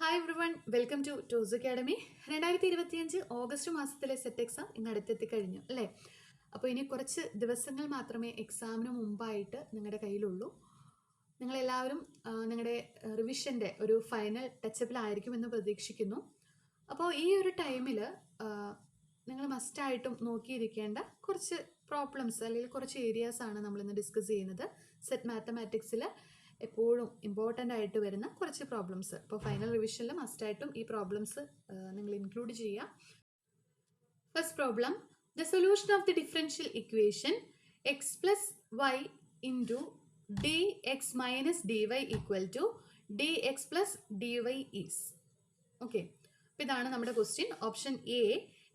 Hi everyone, welcome to Toss academy. 2025 August മാസത്തിലെ SET exam ഇന്ന് അടുത്തെത്തി കഴിഞ്ഞു അല്ലേ? അപ്പോൾ ഇനി കുറച്ച് ദിവസങ്ങൾ മാത്രമേ എക്സാമിന് മുമ്പായിട്ട് നിങ്ങളുടെ കയ്യിലുള്ളൂ. നിങ്ങളെല്ലാവരും നിങ്ങളുടെ റിവിഷൻ്റെ ഒരു ഫൈനൽ ടച്ചപ്പിലായിരിക്കുമെന്ന് പ്രതീക്ഷിക്കുന്നു. അപ്പോൾ ഈ ഒരു ടൈമിൽ നിങ്ങൾ മസ്റ്റായിട്ടും നോക്കിയിരിക്കേണ്ട കുറച്ച് പ്രോബ്ലംസ് അല്ലെങ്കിൽ കുറച്ച് ഏരിയാസാണ് നമ്മളിന്ന് ഡിസ്കസ് ചെയ്യുന്നത്. സെറ്റ് മാത്തമാറ്റിക്സിൽ എപ്പോഴും ഇമ്പോർട്ടൻ്റ് ആയിട്ട് വരുന്ന കുറച്ച് പ്രോബ്ലംസ്. ഇപ്പോൾ ഫൈനൽ റിവിഷനിൽ മസ്റ്റായിട്ടും ഈ പ്രോബ്ലംസ് നിങ്ങൾ ഇൻക്ലൂഡ് ചെയ്യുക. First problem, the solution of the differential equation x plus y into d x minus d y equal to d x plus d y is. Okay, അപ്പോൾ ഇതാണ് നമ്മുടെ question. Option A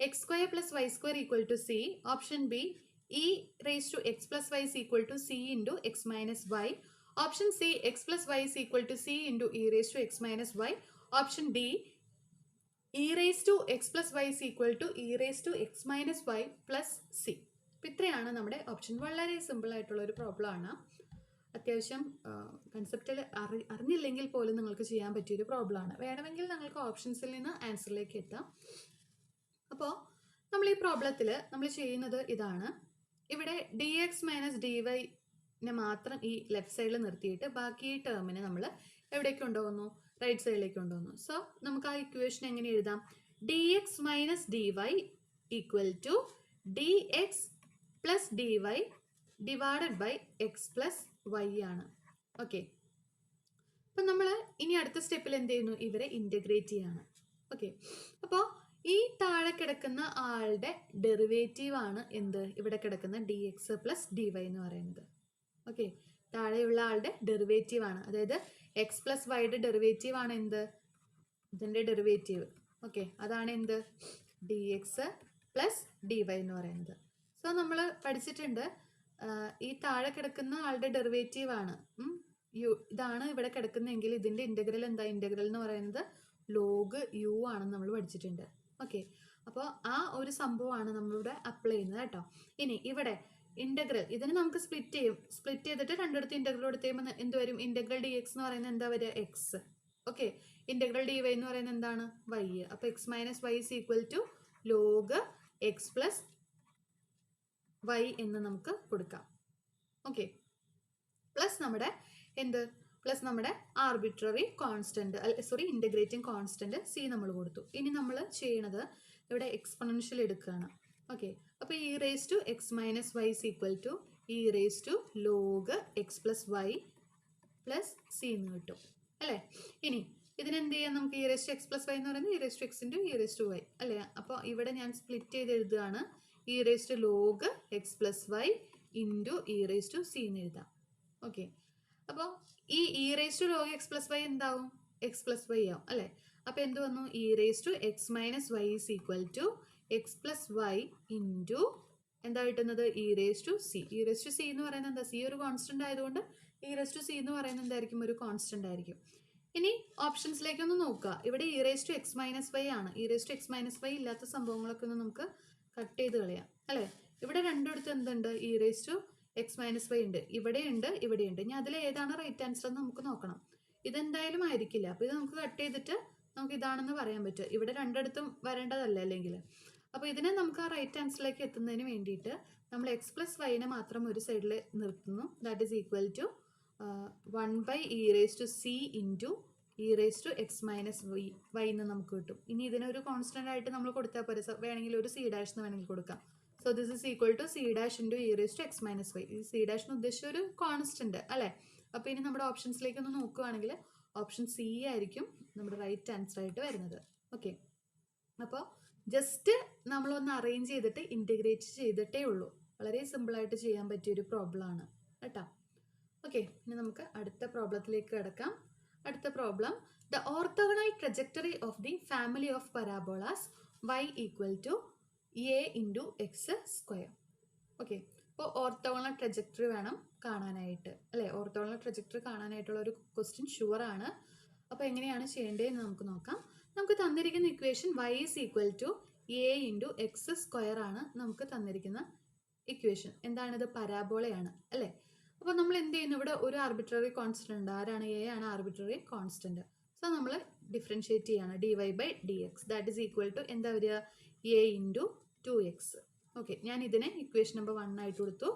x square plus y square equal to C. Option B e raise to x plus y is equal to c into x minus y. Option C, x plus y is equal to c into e raised to x minus y. Option D, e raised to x plus y is equal to e raised to x minus y plus c. അപ്പോൾ ഇത്രയാണ് നമ്മുടെ option. വളരെ simple ആയിട്ടുള്ള ഒരു problem ആണ്. അത്യാവശ്യം കൺസെപ്റ്റിൽ അറിഞ്ഞില്ലെങ്കിൽ പോലും നിങ്ങൾക്ക് ചെയ്യാൻ പറ്റിയൊരു പ്രോബ്ലമാണ്. വേണമെങ്കിൽ നിങ്ങൾക്ക് ഓപ്ഷൻസിൽ നിന്ന് ആൻസറിലേക്ക് എത്താം. അപ്പോൾ നമ്മൾ ഈ പ്രോബ്ലത്തിൽ നമ്മൾ ചെയ്യുന്നത് ഇതാണ്. ഇവിടെ ഡി എക്സ് മൈനസ് ഡി വൈനെ മാത്രം ഈ ലെഫ്റ്റ് സൈഡിൽ നിർത്തിയിട്ട് ബാക്കി ഈ ടേമിനെ നമ്മൾ എവിടേക്ക് കൊണ്ടുപോകുന്നു? റൈറ്റ് സൈഡിലേക്ക് കൊണ്ടുപോകുന്നു. സോ നമുക്ക് ആ ഇക്വേഷൻ എങ്ങനെ എഴുതാം? D x minus d y equal to d x plus d y divided by x plus y ആണ്. ഓക്കെ, അപ്പം നമ്മൾ ഇനി അടുത്ത സ്റ്റെപ്പിൽ എന്ത് ചെയ്യുന്നു? ഇവരെ ഇൻ്റഗ്രേറ്റ് ചെയ്യാണ്. ഓക്കെ, അപ്പോൾ ഈ താഴെ കിടക്കുന്ന ആളുടെ ഡെറിവേറ്റീവ് ആണ് എന്ത്? ഇവിടെ കിടക്കുന്ന d x plus d y എന്ന് പറയുന്നത്. ഓക്കെ, താഴെയുള്ള ആളുടെ ഡെറിവേറ്റീവ് ആണ്. അതായത് എക്സ് പ്ലസ് വൈയുടെ ഡെറിവേറ്റീവ് ആണ് എന്ത്? ഇതിൻ്റെ ഡെറിവേറ്റീവ്. ഓക്കെ, അതാണ് എന്ത്? D x plus d y എന്ന് പറയുന്നത്. സോ നമ്മൾ പഠിച്ചിട്ടുണ്ട്, ഈ താഴെ കിടക്കുന്ന ആളുടെ ഡെറിവേറ്റീവ് ആണ് ഇതാണ് ഇവിടെ കിടക്കുന്നതെങ്കിൽ ഇതിൻ്റെ ഇൻ്റഗ്രൽ എന്താ? ഇൻ്റഗ്രൽ എന്ന് പറയുന്നത് ലോഗ് യു ആണെന്ന് നമ്മൾ പഠിച്ചിട്ടുണ്ട്. ഓക്കെ, അപ്പോൾ ആ ഒരു സംഭവമാണ് നമ്മളിവിടെ അപ്ലൈ ചെയ്യുന്നത് കേട്ടോ. ഇനി ഇവിടെ ഇൻ്റഗ്രൽ ഇതിന് നമുക്ക് സ്പ്ലിറ്റ് ചെയ്യും. സ്പ്ലിറ്റ് ചെയ്തിട്ട് രണ്ടിടത്ത് ഇൻ്റഗ്രൽ എടുത്ത് കഴിയുമ്പോൾ എന്ത് വരും? ഇൻ്റഗ്രൽ ഡി എക്സ് എന്ന് പറയുന്നത് എന്താ വരിക? X. Okay, integral d y എന്ന് പറയുന്നത് എന്താണ്? വൈ. അപ്പോൾ x minus y is equal to log x plus y എന്ന് നമുക്ക് കൊടുക്കാം. ഓക്കെ, പ്ലസ് നമ്മുടെ എന്ത്? പ്ലസ് നമ്മുടെ arbitrary constant, integrating constant C നമ്മൾ കൊടുത്തു. ഇനി നമ്മൾ ചെയ്യണത് ഇവിടെ എക്സ്പൊണൻഷ്യൽ എടുക്കുകയാണ്. ഓക്കെ, അപ്പോൾ e raise to x minus y is equal to e raise to log x plus y plus c എന്ന് കിട്ടും അല്ലേ? ഇനി ഇതിനെന്ത് ചെയ്യാം? നമുക്ക് e raise to x plus y എന്ന് പറയുന്നത് e raise to x into e raise to y അല്ലേ? അപ്പോൾ ഇവിടെ ഞാൻ സ്പ്ലിറ്റ് ചെയ്ത് എഴുതുകയാണ്. E raise to log x plus y into e raise to c എന്ന് എഴുതാം. ഓക്കെ, അപ്പോൾ ഈ E raise to log x plus y എന്താവും? എക്സ് പ്ലസ് വൈ ആവും അല്ലേ? അപ്പോൾ എന്ത് വന്നു? E raise to x minus y is equal to x plus y into എന്താ കിട്ടുന്നത്? E raise to c. E raise to c എന്ന് പറയുന്നത് എന്താ? സി ഒരു കോൺസ്റ്റന്റ് ആയതുകൊണ്ട് ഇ റേസ് ടു സി എന്ന് പറയുന്നത് എന്തായിരിക്കും? ഒരു കോൺസ്റ്റന്റ് ആയിരിക്കും. ഇനി ഓപ്ഷൻസിലേക്കൊന്ന് നോക്കുക. ഇവിടെ e raise to x minus y ആണ്. E raise to x minus y ഇല്ലാത്ത സംഭവങ്ങളൊക്കെ ഒന്ന് നമുക്ക് കട്ട് ചെയ്ത് കളയാം അല്ലേ? ഇവിടെ രണ്ടിടത്ത് എന്തുണ്ട്? E raise to x minus y ഉണ്ട്, ഇവിടെയുണ്ട്, ഇവിടെയുണ്ട്. ഇനി അതിൽ ഏതാണ് റൈറ്റ് ആൻസർ എന്ന് നമുക്ക് നോക്കണം. ഇതെന്തായാലും ആയിരിക്കില്ല. അപ്പോൾ ഇത് നമുക്ക് കട്ട് ചെയ്തിട്ട് നമുക്ക് ഇതാണെന്ന് പറയാൻ പറ്റും. ഇവിടെ രണ്ടിടത്തും വരേണ്ടതല്ല അല്ലെങ്കിൽ. അപ്പോൾ ഇതിനെ നമുക്ക് ആ റൈറ്റ് ആൻസറിലേക്ക് എത്തുന്നതിന് വേണ്ടിയിട്ട് നമ്മൾ എക്സ് പ്ലസ് വൈനെ മാത്രം ഒരു സൈഡിൽ നിർത്തുന്നു. That is equal to 1 e raise to c into e raise to x minus y എന്ന് നമുക്ക് കിട്ടും. ഇനി ഇതിനൊരു കോൺസ്റ്റന്റ് ആയിട്ട് നമ്മൾ കൊടുത്താൽ പോരെ, വേണമെങ്കിൽ ഒരു സി ഡാഷ് എന്ന് വേണമെങ്കിൽ കൊടുക്കാം. So this is equal to c dash into e raise to x minus y. ഈ സി ഡാഷിന് ഉദ്ദേശിച്ച ഒരു കോൺസ്റ്റന്റ് അല്ലേ? അപ്പോൾ ഇനി നമ്മുടെ ഓപ്ഷൻസിലേക്ക് ഒന്ന് നോക്കുകയാണെങ്കിൽ ഓപ്ഷൻ സി ആയിരിക്കും നമ്മുടെ റൈറ്റ് ആൻസർ ആയിട്ട് വരുന്നത്. ഓക്കെ, അപ്പോൾ ജസ്റ്റ് നമ്മളൊന്ന് അറേഞ്ച് ചെയ്തിട്ട് ഇൻറ്റഗ്രേറ്റ് ചെയ്തിട്ടേ ഉള്ളൂ. വളരെ സിമ്പിളായിട്ട് ചെയ്യാൻ പറ്റിയൊരു പ്രോബ്ലമാണ് കേട്ടോ. ഓക്കെ, ഇനി നമുക്ക് അടുത്ത പ്രോബ്ലത്തിലേക്ക് കിടക്കാം. അടുത്ത problem, the orthogonal trajectory of the family of parabolas y equal to a into x square. Okay, അപ്പോൾ ഓർത്തോഗണൽ ട്രജക്ടറി വേണം കാണാനായിട്ട് അല്ലേ? ഓർത്തോഗണൽ ട്രജക്ടറി കാണാനായിട്ടുള്ള ഒരു ക്വസ്റ്റ്യൻ ഷുവർ ആണ്. അപ്പോൾ എങ്ങനെയാണ് ചെയ്യേണ്ടതെന്ന് നമുക്ക് നോക്കാം. നമുക്ക് തന്നിരിക്കുന്ന equation y is equal to a into x square ആണ് നമുക്ക് തന്നിരിക്കുന്ന ഇക്വേഷൻ. എന്താണിത്? പരാബോളയാണ് അല്ലേ? അപ്പോൾ നമ്മൾ എന്ത് ചെയ്യുന്നു? ഇവിടെ ഒരു ആർബിട്രറി കോൺസ്റ്റന്റ് ഉണ്ട്. ആരാണ്? എ ആണ് ആർബിട്രറി കോൺസ്റ്റന്റ്. സോ നമ്മൾ ഡിഫറൻഷിയേറ്റ് ചെയ്യാണ് dy/dx that is equal to എന്താ വരിക a ഇൻറ്റു 2x. ഓക്കെ, ഞാൻ ഇതിനെ ഇക്വേഷൻ നമ്പർ 1 ആയിട്ട് കൊടുത്തു.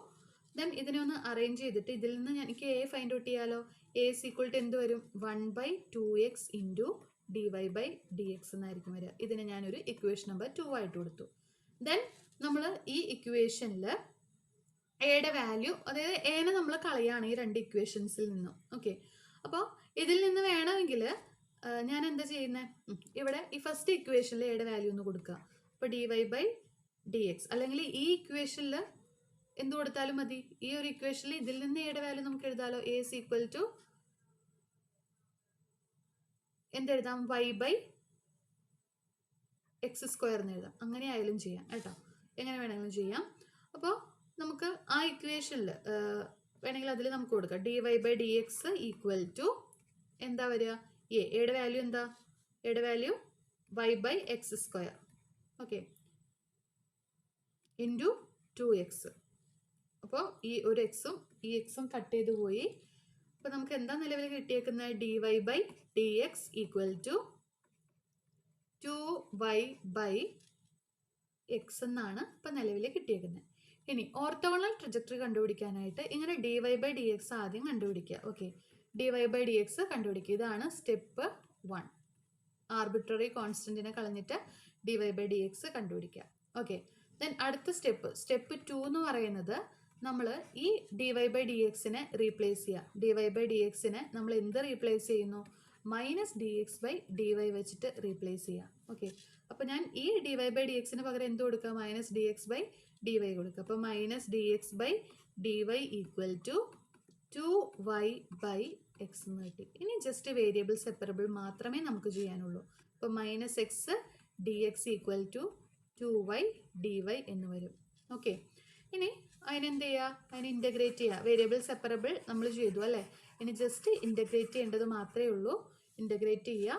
ദെൻ ഇതിനെ ഒന്ന് അറേഞ്ച് ചെയ്തിട്ട് ഇതിൽ നിന്ന് എനിക്ക് a ഫൈൻഡ് ഔട്ട് ചെയ്യാലോ. a is equal to എന്ത് വരും 1/2x ഇൻറ്റു dy/dx എന്നായിരിക്കും വരിക. ഇതിനെ ഞാനൊരു ഇക്വേഷൻ നമ്പർ 2 ആയിട്ട് കൊടുത്തു. ദെൻ നമ്മൾ ഈ ഇക്വേഷനിൽ എയുടെ വാല്യൂ, അതായത് എനെ നമ്മൾ കളയാണ് ഈ രണ്ട് ഇക്വേഷൻസിൽ നിന്നും. ഓക്കെ, അപ്പോൾ ഇതിൽ നിന്ന് വേണമെങ്കിൽ ഞാൻ എന്താ ചെയ്യുന്നത്, ഇവിടെ ഈ ഫസ്റ്റ് ഇക്വേഷനിൽ എയുടെ വാല്യൂ ഒന്ന് കൊടുക്കുക. അപ്പോൾ dy/dx, അല്ലെങ്കിൽ ഈ ഇക്വേഷനിൽ എന്ത് കൊടുത്താലും മതി. ഈ ഒരു ഇക്വേഷനിൽ ഇതിൽ നിന്ന് എയുടെ വാല്യൂ നമുക്ക് എഴുതാലോ. a is equal to എന്തെഴുതാം y/x² എന്ന് എഴുതാം. അങ്ങനെ ആയാലും ചെയ്യാം കേട്ടോ, എങ്ങനെ വേണമെങ്കിലും ചെയ്യാം. അപ്പോൾ നമുക്ക് ആ ഇക്വേഷനിൽ വേണമെങ്കിൽ അതിൽ നമുക്ക് കൊടുക്കാം dy/dx ഈക്വൽ ടു എന്താ വരിക, എയുടെ വാല്യൂ എന്താ, എയുടെ value y/x². Okay, into 2x. അപ്പോൾ ഈ ഒരു എക്സും ഈ എക്സും കട്ട് ചെയ്ത് പോയി. അപ്പോൾ നമുക്ക് എന്താ നിലവിൽ കിട്ടിയേക്കുന്നത്, dy/dx ഈക്വൽ ടു 2y/x എന്നാണ് ഇപ്പം നിലവിൽ കിട്ടിയേക്കുന്നത്. ഇനി ഓർത്തോഗണൽ ട്രജക്ടറി കണ്ടുപിടിക്കാനായിട്ട് ഇങ്ങനെ dy/dx ആദ്യം കണ്ടുപിടിക്കുക. ഓക്കെ, dy/dx കണ്ടുപിടിക്കുക. ഇതാണ് സ്റ്റെപ്പ് 1. ആർബിട്രറി കോൺസ്റ്റന്റിനെ കളഞ്ഞിട്ട് dy/dx കണ്ടുപിടിക്കുക. ഓക്കെ, ദെൻ അടുത്ത സ്റ്റെപ്പ് 2 എന്ന് പറയുന്നത് നമ്മൾ ഈ dy/dxനെ റീപ്ലേസ് ചെയ്യുക. dy/dxനെ നമ്മൾ എന്ത് റീപ്ലേസ് ചെയ്യുന്നു, -dx/dy വെച്ചിട്ട് റീപ്ലേസ് ചെയ്യുക. ഓക്കെ, അപ്പോൾ ഞാൻ ഈ dy/dxന് പകരം എന്ത് കൊടുക്കുക, -dx/dy കൊടുക്കുക. അപ്പോൾ -dx/dy ഈക്വൽ ടു 2y/x എന്ന് കിട്ടി. ഇനി ജസ്റ്റ് വേരിയബിൾ സെപ്പറബിൾ മാത്രമേ നമുക്ക് ചെയ്യാനുള്ളൂ. അപ്പോൾ -x dx equal to 2y/dy എന്ന് വരും. ഓക്കെ, ഇനി അതിനെന്ത് ചെയ്യുക, അതിനെ ഇൻ്റഗ്രേറ്റ് ചെയ്യുക. വേരിയബിൾ സെപ്പറബിൾ നമ്മൾ ചെയ്തു അല്ലേ, ഇനി ജസ്റ്റ് ഇൻ്റഗ്രേറ്റ് ചെയ്യേണ്ടത് മാത്രമേ ഉള്ളൂ. ഇൻ്റഗ്രേറ്റ് ചെയ്യുക.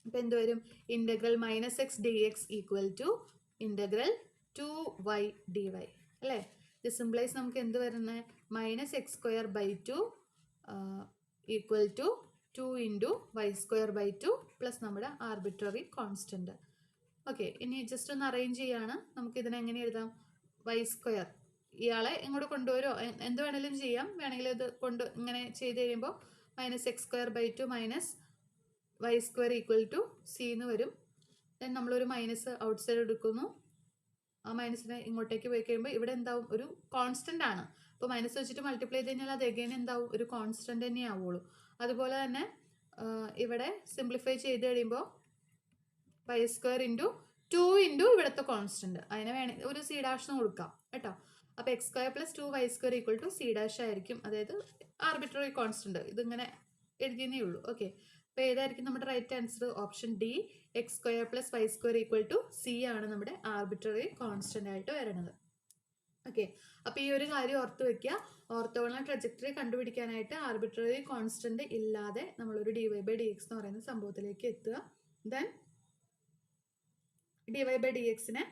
അപ്പം എന്ത് വരും, integral -x dx equal to integral 2y/dy അല്ലേ. ഇത് സിംപ്ലൈസ് നമുക്ക് എന്ത് വരുന്നത്, -x²/2 equal to 2 into y²/2 plus നമ്മുടെ ആർബിട്രറി കോൺസ്റ്റൻറ്റ്. ഓക്കെ, ഇനി ജസ്റ്റ് ഒന്ന് അറേഞ്ച് ചെയ്യാണ്. നമുക്കിതിനെ എങ്ങനെ എഴുതാം, y², ഇയാളെ ഇങ്ങോട്ട് കൊണ്ടുവരുമോ, എന്ത് വേണമെങ്കിലും ചെയ്യാം. വേണമെങ്കിൽ ഇത് ഇങ്ങനെ ചെയ്ത് കഴിയുമ്പോൾ -x²/2 -y² equal to c എന്ന് വരും. ദെൻ നമ്മളൊരു മൈനസ് ഔട്ട് സൈഡ് എടുക്കുന്നു. ആ മൈനസിനെ ഇങ്ങോട്ടേക്ക് പോയി കഴിയുമ്പോൾ ഇവിടെ എന്താവും, ഒരു കോൺസ്റ്റൻ്റ് ആണ്. അപ്പോൾ മൈനസ് വെച്ചിട്ട് മൾട്ടിപ്ലൈ ചെയ്ത് കഴിഞ്ഞാൽ അത് എഗെയിൻ എന്താവും, ഒരു കോൺസ്റ്റൻ്റ് തന്നെ ആവുള്ളൂ. അതുപോലെ തന്നെ ഇവിടെ സിംപ്ലിഫൈ ചെയ്ത് കഴിയുമ്പോൾ y² ഇൻറ്റു 2 ഇൻറ്റു ഇവിടുത്തെ കോൺസ്റ്റൻറ്റ്, അതിനെ വേണമെങ്കിൽ ഒരു c' എന്ന് കൊടുക്കാം കേട്ടോ. അപ്പോൾ x² + 2y² equal to c' ആയിരിക്കും. അതായത് ആർബിട്രറി കോൺസ്റ്റൻറ്റ്, ഇതിങ്ങനെ എഴുതിയെന്നേ ഉള്ളൂ. ഓക്കെ, അപ്പോൾ ഏതായിരിക്കും നമ്മുടെ right answer, option D, x² + y² equal to c ആണ് നമ്മുടെ ആർബിട്രറി കോൺസ്റ്റൻ്റ് ആയിട്ട് വരുന്നത്. ഓക്കെ, അപ്പോൾ ഈ ഒരു കാര്യം ഓർത്ത് വെക്കുക. ഓർത്തോഗണൽ ട്രജക്ടറി കണ്ടുപിടിക്കാനായിട്ട് ആർബിട്രറി കോൺസ്റ്റൻറ്റ് ഇല്ലാതെ നമ്മളൊരു dy/dx എന്ന് പറയുന്ന സംഭവത്തിലേക്ക് എത്തുക. ദെൻ dy/dxനെ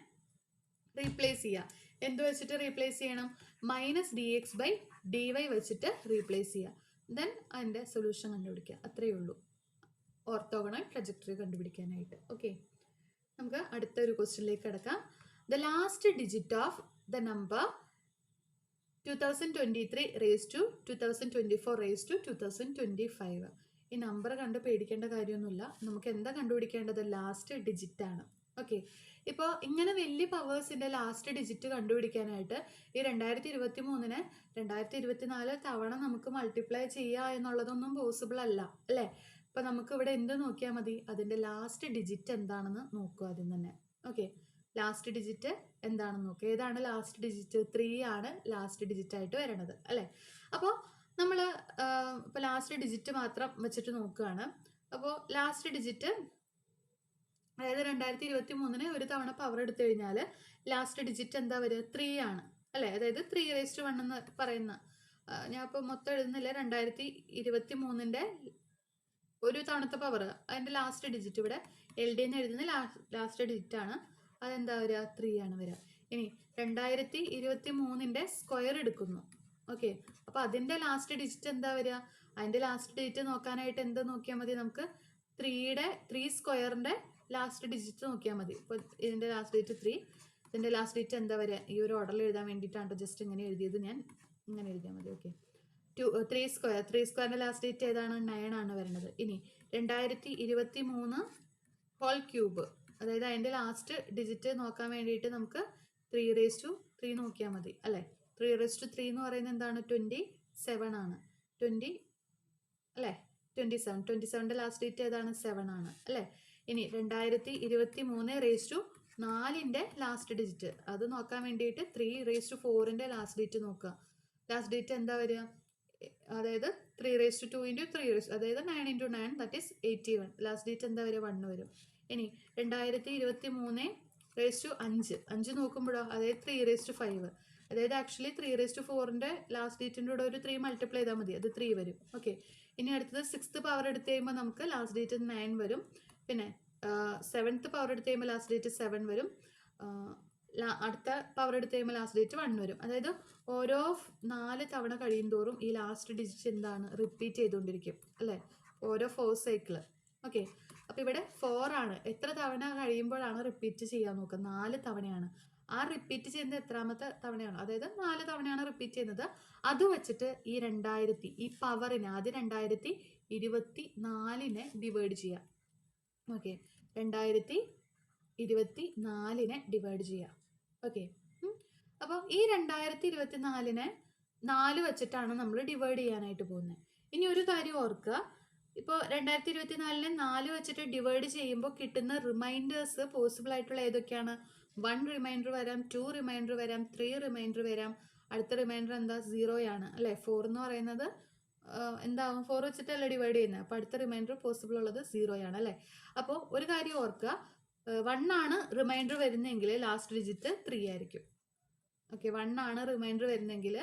റീപ്ലേസ് ചെയ്യുക. എന്ത് വെച്ചിട്ട് റീപ്ലേസ് ചെയ്യണം, -dx/dy വെച്ചിട്ട് റീപ്ലേസ് ചെയ്യുക. ദെൻ അതിൻ്റെ സൊല്യൂഷൻ കണ്ടുപിടിക്കുക. അത്രയേ ഉള്ളൂ ഓർത്തോഗണൽ ട്രജക്ടറി കണ്ടുപിടിക്കാനായിട്ട്. ഓക്കെ, നമുക്ക് അടുത്തൊരു ക്വസ്റ്റ്യനിലേക്ക് കിടക്കാം. The last digit of the number 2023 raised to 2024 raised to 2025. ഈ നമ്പർ കണ്ട് പേടിക്കേണ്ട കാര്യമൊന്നുമില്ല. നമുക്ക് എന്താ കണ്ടുപിടിക്കേണ്ടത്, ലാസ്റ്റ് ഡിജിറ്റ് ആണ്. ഓക്കെ, ഇപ്പോൾ ഇങ്ങനെ വലിയ പവേഴ്സിൻ്റെ ലാസ്റ്റ് ഡിജിറ്റ് കണ്ടുപിടിക്കാനായിട്ട് ഈ 2023-നെ 2024 തവണ നമുക്ക് മൾട്ടിപ്ലൈ ചെയ്യുക എന്നുള്ളതൊന്നും പോസിബിൾ അല്ല അല്ലേ. അപ്പോൾ നമുക്ക് ഇവിടെ എന്ത് നോക്കിയാൽ മതി, അതിൻ്റെ ലാസ്റ്റ് ഡിജിറ്റ് എന്താണെന്ന് നോക്കുക ആദ്യം തന്നെ. ഓക്കെ, ലാസ്റ്റ് ഡിജിറ്റ് എന്താണെന്ന് നോക്കുക. ഏതാണ് ലാസ്റ്റ് ഡിജിറ്റ്, 3 ആണ് ലാസ്റ്റ് ഡിജിറ്റ് ആയിട്ട് വരണത് അല്ലേ. അപ്പോൾ നമ്മൾ ഇപ്പോൾ ലാസ്റ്റ് ഡിജിറ്റ് മാത്രം വെച്ചിട്ട് നോക്കുകയാണ്. അപ്പോൾ ലാസ്റ്റ് ഡിജിറ്റ്, അതായത് 2023-നെ ഒരു തവണ പവർ എടുത്തു കഴിഞ്ഞാൽ ലാസ്റ്റ് ഡിജിറ്റ് എന്താ വരിക, 3 ആണ് അല്ലേ. അതായത് 3⁻1 എന്ന് പറയുന്ന, ഞാൻ ഇപ്പോൾ മൊത്തം എഴുതുന്നില്ല, 2023-ന്റെ ഒരു തവണത്തെ പവർ, അതിൻ്റെ ലാസ്റ്റ് ഡിജിറ്റ് ഇവിടെ LD എന്ന് എഴുതുന്ന ലാസ്റ്റ് ഡിജിറ്റ് ആണ്. അതെന്താ വരിക, 3 ആണ് വരിക. ഇനി 2023-ന്റെ സ്ക്വയർ എടുക്കുന്നു. ഓക്കെ, അപ്പോൾ അതിൻ്റെ ലാസ്റ്റ് ഡിജിറ്റ് എന്താ വരിക, അതിൻ്റെ ലാസ്റ്റ് ഡേറ്റ് നോക്കാനായിട്ട് എന്ത് നോക്കിയാൽ മതി? നമുക്ക് 3 സ്ക്വയറിൻ്റെ ലാസ്റ്റ് ഡിജിറ്റ് നോക്കിയാൽ മതി. ഇപ്പോൾ ഇതിൻ്റെ ലാസ്റ്റ് ഡേറ്റ് 3, ഇതിൻ്റെ ലാസ്റ്റ് ഡേറ്റ് എന്താ വരിക? ഈ ഒരു ഓർഡറിൽ എഴുതാൻ വേണ്ടിയിട്ടാണ് ജസ്റ്റ് ഇങ്ങനെ എഴുതിയത്. ഞാൻ ഇങ്ങനെ എഴുതിയാൽ മതി. ഓക്കെ, 3 സ്ക്വയറിൻ്റെ ലാസ്റ്റ് ഡേറ്റ് ഏതാണ്? 9 ആണ് വരുന്നത്. ഇനി 2023 ഹോൾ ക്യൂബ്, അതായത് അതിൻ്റെ ലാസ്റ്റ് ഡിജിറ്റ് നോക്കാൻ വേണ്ടിയിട്ട് നമുക്ക് 3 നോക്കിയാൽ മതി അല്ലേ? 3 എന്ന് പറയുന്നത് എന്താണ്? 27 ആണ്. 20 അല്ലേ? 27ൻ്റെ ലാസ്റ്റ് ഡേറ്റ് ഏതാണ്? 7 ആണ് അല്ലേ? ഇനി 2023 ലാസ്റ്റ് ഡിജിറ്റ്, അത് നോക്കാൻ വേണ്ടിയിട്ട് 3 ലാസ്റ്റ് ഡേറ്റ് നോക്കുക. ലാസ്റ്റ് ഡേറ്റ് എന്താ വരിക? അതായത് 3 അതായത് 9 × 9 ദാറ്റ് ഈസ് 81. ലാസ്റ്റ് ഡേറ്റ് എന്താ വരിക? 1 വരും. ഇനി 2023 നോക്കുമ്പോഴോ അതായത് 3 അതായത് ആക്ച്വലി 3 ലാസ്റ്റ് ഡേറ്റിൻ്റെ കൂടെ ഒരു 3 മൾട്ടിപ്ലൈ ചെയ്താൽ മതി, അത് 3 വരും. ഓക്കെ, ഇനി അടുത്തത് 6th പവർ എടുത്ത് കഴിയുമ്പോൾ നമുക്ക് ലാസ്റ്റ് ഡേറ്റ് 9 വരും. പിന്നെ 7th പവർ എടുത്ത് കഴിയുമ്പോൾ ലാസ്റ്റ് ഡേറ്റ് 7 വരും. അടുത്ത പവർ എടുത്ത് കഴിയുമ്പോൾ ലാസ്റ്റ് ഡേറ്റ് 1 വരും. അതായത് ഓരോ 4 തവണ കഴിയും തോറും ഈ ലാസ്റ്റ് ഡിജിറ്റ് എന്താണ്? റിപ്പീറ്റ് ചെയ്തുകൊണ്ടിരിക്കും അല്ലേ? ഓരോ 4 സൈക്കിള്. ഓക്കെ, അപ്പോൾ ഇവിടെ 4 ആണ്. എത്ര തവണ കഴിയുമ്പോഴാണ് റിപ്പീറ്റ് ചെയ്യാൻ നോക്കുക? 4 തവണയാണ്. ആ റിപ്പീറ്റ് ചെയ്യുന്നത് എത്രാമത്തെ തവണയാണ്? അതായത് 4 തവണയാണ് റിപ്പീറ്റ് ചെയ്യുന്നത്. അത് വെച്ചിട്ട് ഈ 2000 ഈ പവറിനെ ആദ്യം 2024 ഡിവൈഡ് ചെയ്യാം. ഓക്കെ, 2024 ഡിവൈഡ് ചെയ്യാം. ഓക്കെ, അപ്പോൾ ഈ 2024 4 വെച്ചിട്ടാണ് നമ്മൾ ഡിവൈഡ് ചെയ്യാനായിട്ട് പോകുന്നത്. ഇനി ഒരു കാര്യം ഓർക്കുക, ഇപ്പോൾ 2024 4 വെച്ചിട്ട് ഡിവൈഡ് ചെയ്യുമ്പോൾ കിട്ടുന്ന റിമൈൻഡേഴ്സ് പോസിബിൾ ആയിട്ടുള്ള ഏതൊക്കെയാണ്? 1 റിമൈൻഡർ വരാം, 2 റിമൈൻഡർ വരാം, 3 റിമൈൻഡർ വരാം. അടുത്ത റിമൈൻഡർ എന്താ? 0 ആണ് അല്ലേ? 4 എന്ന് പറയുന്നത് എന്താവും? 4 വെച്ചിട്ടല്ലേ ഡിവൈഡ് ചെയ്യുന്നത്. അപ്പോൾ അടുത്ത റിമൈൻഡർ പോസിബിൾ ഉള്ളത് 0 ആണ് അല്ലേ? അപ്പോൾ ഒരു കാര്യം ഓർക്കുക, 1 ആണ് റിമൈൻഡർ വരുന്നതെങ്കിൽ ലാസ്റ്റ് ഡിജിറ്റ് 3 ആയിരിക്കും. ഓക്കെ, 1 ആണ് റിമൈൻഡർ വരുന്നതെങ്കിൽ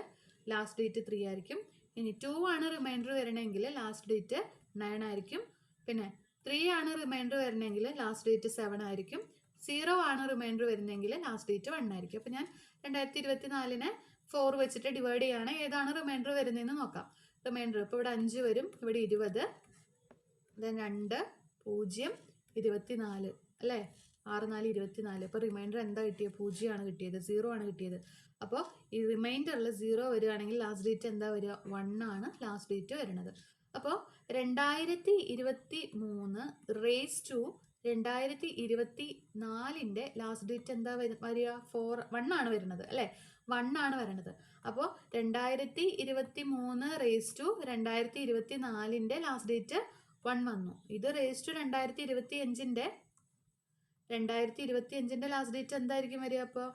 ലാസ്റ്റ് ഡേറ്റ് 3 ആയിരിക്കും. ഇനി 2 ആണ് റിമൈൻഡർ വരണമെങ്കിൽ ലാസ്റ്റ് ഡേറ്റ് 9 ആയിരിക്കും. പിന്നെ 3 ആണ് റിമൈൻഡർ വരണമെങ്കിൽ ലാസ്റ്റ് ഡേറ്റ് 7 ആയിരിക്കും. 0 ആണ് റിമൈൻഡർ വരുന്നതെങ്കിൽ ലാസ്റ്റ് ഡേറ്റ് 1 ആയിരിക്കും. അപ്പോൾ ഞാൻ 2024 4 വെച്ചിട്ട് ഡിവൈഡ് ചെയ്യുകയാണ്. ഏതാണ് റിമൈൻഡർ വരുന്നതെന്ന് നോക്കാം. റിമൈൻഡർ ഇപ്പോൾ ഇവിടെ 5 വരും, ഇവിടെ 20, ദെൻ 2 0 24 അല്ലേ? 6 4 24. അപ്പോൾ റിമൈൻഡർ എന്താ കിട്ടിയത്? 0 ആണ് കിട്ടിയത്, 0 ആണ് കിട്ടിയത്. അപ്പോൾ ഈ റിമൈൻഡറിൽ 0 വരികയാണെങ്കിൽ ലാസ്റ്റ് ഡേറ്റ് എന്താ വരിക? 1 ആണ് ലാസ്റ്റ് ഡേറ്റ് വരുന്നത്. അപ്പോൾ 2023 റേസ് ടു 2024 ലാസ്റ്റ് ഡേറ്റ് എന്താ വരിക? 1 ആണ് വരുന്നത് അല്ലേ? 1 ആണ് വരുന്നത്. അപ്പോൾ 2023 റേസ് ടു 2024 ലാസ്റ്റ് ഡേറ്റ് 1 വന്നു. ഇത് റേസ് ടു 2025 ലാസ്റ്റ് ഡേറ്റ് എന്തായിരിക്കും വരിക? അപ്പോൾ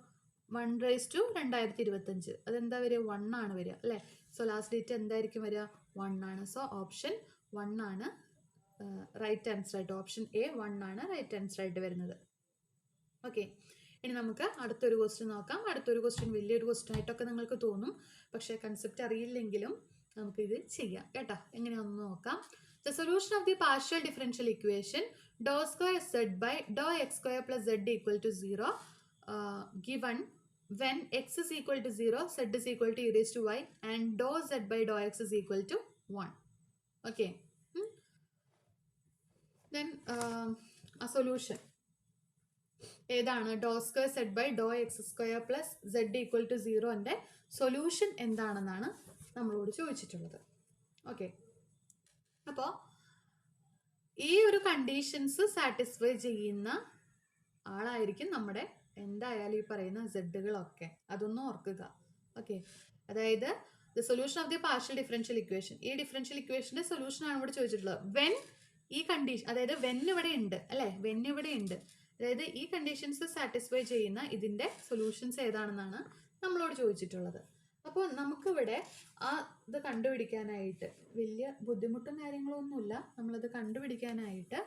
1 റേസ് ടു 2025 അതെന്താ വരിക? 1 ആണ് വരിക അല്ലേ? സോ ലാസ്റ്റ് ഡേറ്റ് എന്തായിരിക്കും വരിക? 1 ആണ്. സോ ഓപ്ഷൻ 1 ആണ് റൈറ്റ് ആൻസർ ആയിട്ട്. ഓപ്ഷൻ എ 1 ആണ് റൈറ്റ് ആൻസർ ആയിട്ട് വരുന്നത്. ഓക്കെ, ഇനി നമുക്ക് അടുത്തൊരു ക്വസ്റ്റ്യൻ നോക്കാം. അടുത്തൊരു ക്വസ്റ്റ്യൻ വലിയൊരു ക്വസ്റ്റ്യൻ ആയിട്ടൊക്കെ നിങ്ങൾക്ക് തോന്നും, പക്ഷേ കൺസെപ്റ്റ് അറിയില്ലെങ്കിലും നമുക്കിത് ചെയ്യാം കേട്ടോ. എങ്ങനെയാണെന്ന് നോക്കാം. The solution of the partial differential equation dou square z by dou x square plus z equal to 0 given when x is equal to 0, z is equal to e raised to y and dou z by dou x is equal to 1. Okay. Then a solution ഏതാണ്? Do square zed by Dr x square plus zed equal to 0ൻ്റെ solution എന്താണെന്നാണ് നമ്മളോട് ചോദിച്ചിട്ടുള്ളത്. Okay, അപ്പോൾ ഈ ഒരു conditions satisfy ചെയ്യുന്ന ആളായിരിക്കും നമ്മുടെ എന്തായാലും ഈ പറയുന്ന സെഡുകളൊക്കെ. അതൊന്നും ഓർക്കുക. ഓക്കെ, അതായത് the solution of the partial differential equation, ഈ ഡിഫറൻഷ്യൽ ഇക്വേഷൻ്റെ സൊല്യൂഷനാണ് ഇവിടെ ചോദിച്ചിട്ടുള്ളത്. വെൻ ഈ കണ്ടീഷൻ, അതായത് വെൻ ഇവിടെ ഉണ്ട് അല്ലേ? വെൻ ഇവിടെ ഉണ്ട്, അതായത് ഈ കണ്ടീഷൻസ് സാറ്റിസ്ഫൈ ചെയ്യുന്ന ഇതിൻ്റെ സൊല്യൂഷൻസ് ഏതാണെന്നാണ് നമ്മളോട് ചോദിച്ചിട്ടുള്ളത്. അപ്പോൾ നമുക്കിവിടെ ഇത് കണ്ടുപിടിക്കാനായിട്ട് വലിയ ബുദ്ധിമുട്ടും കാര്യങ്ങളൊന്നുമില്ല. നമ്മളത് കണ്ടുപിടിക്കാനായിട്ട്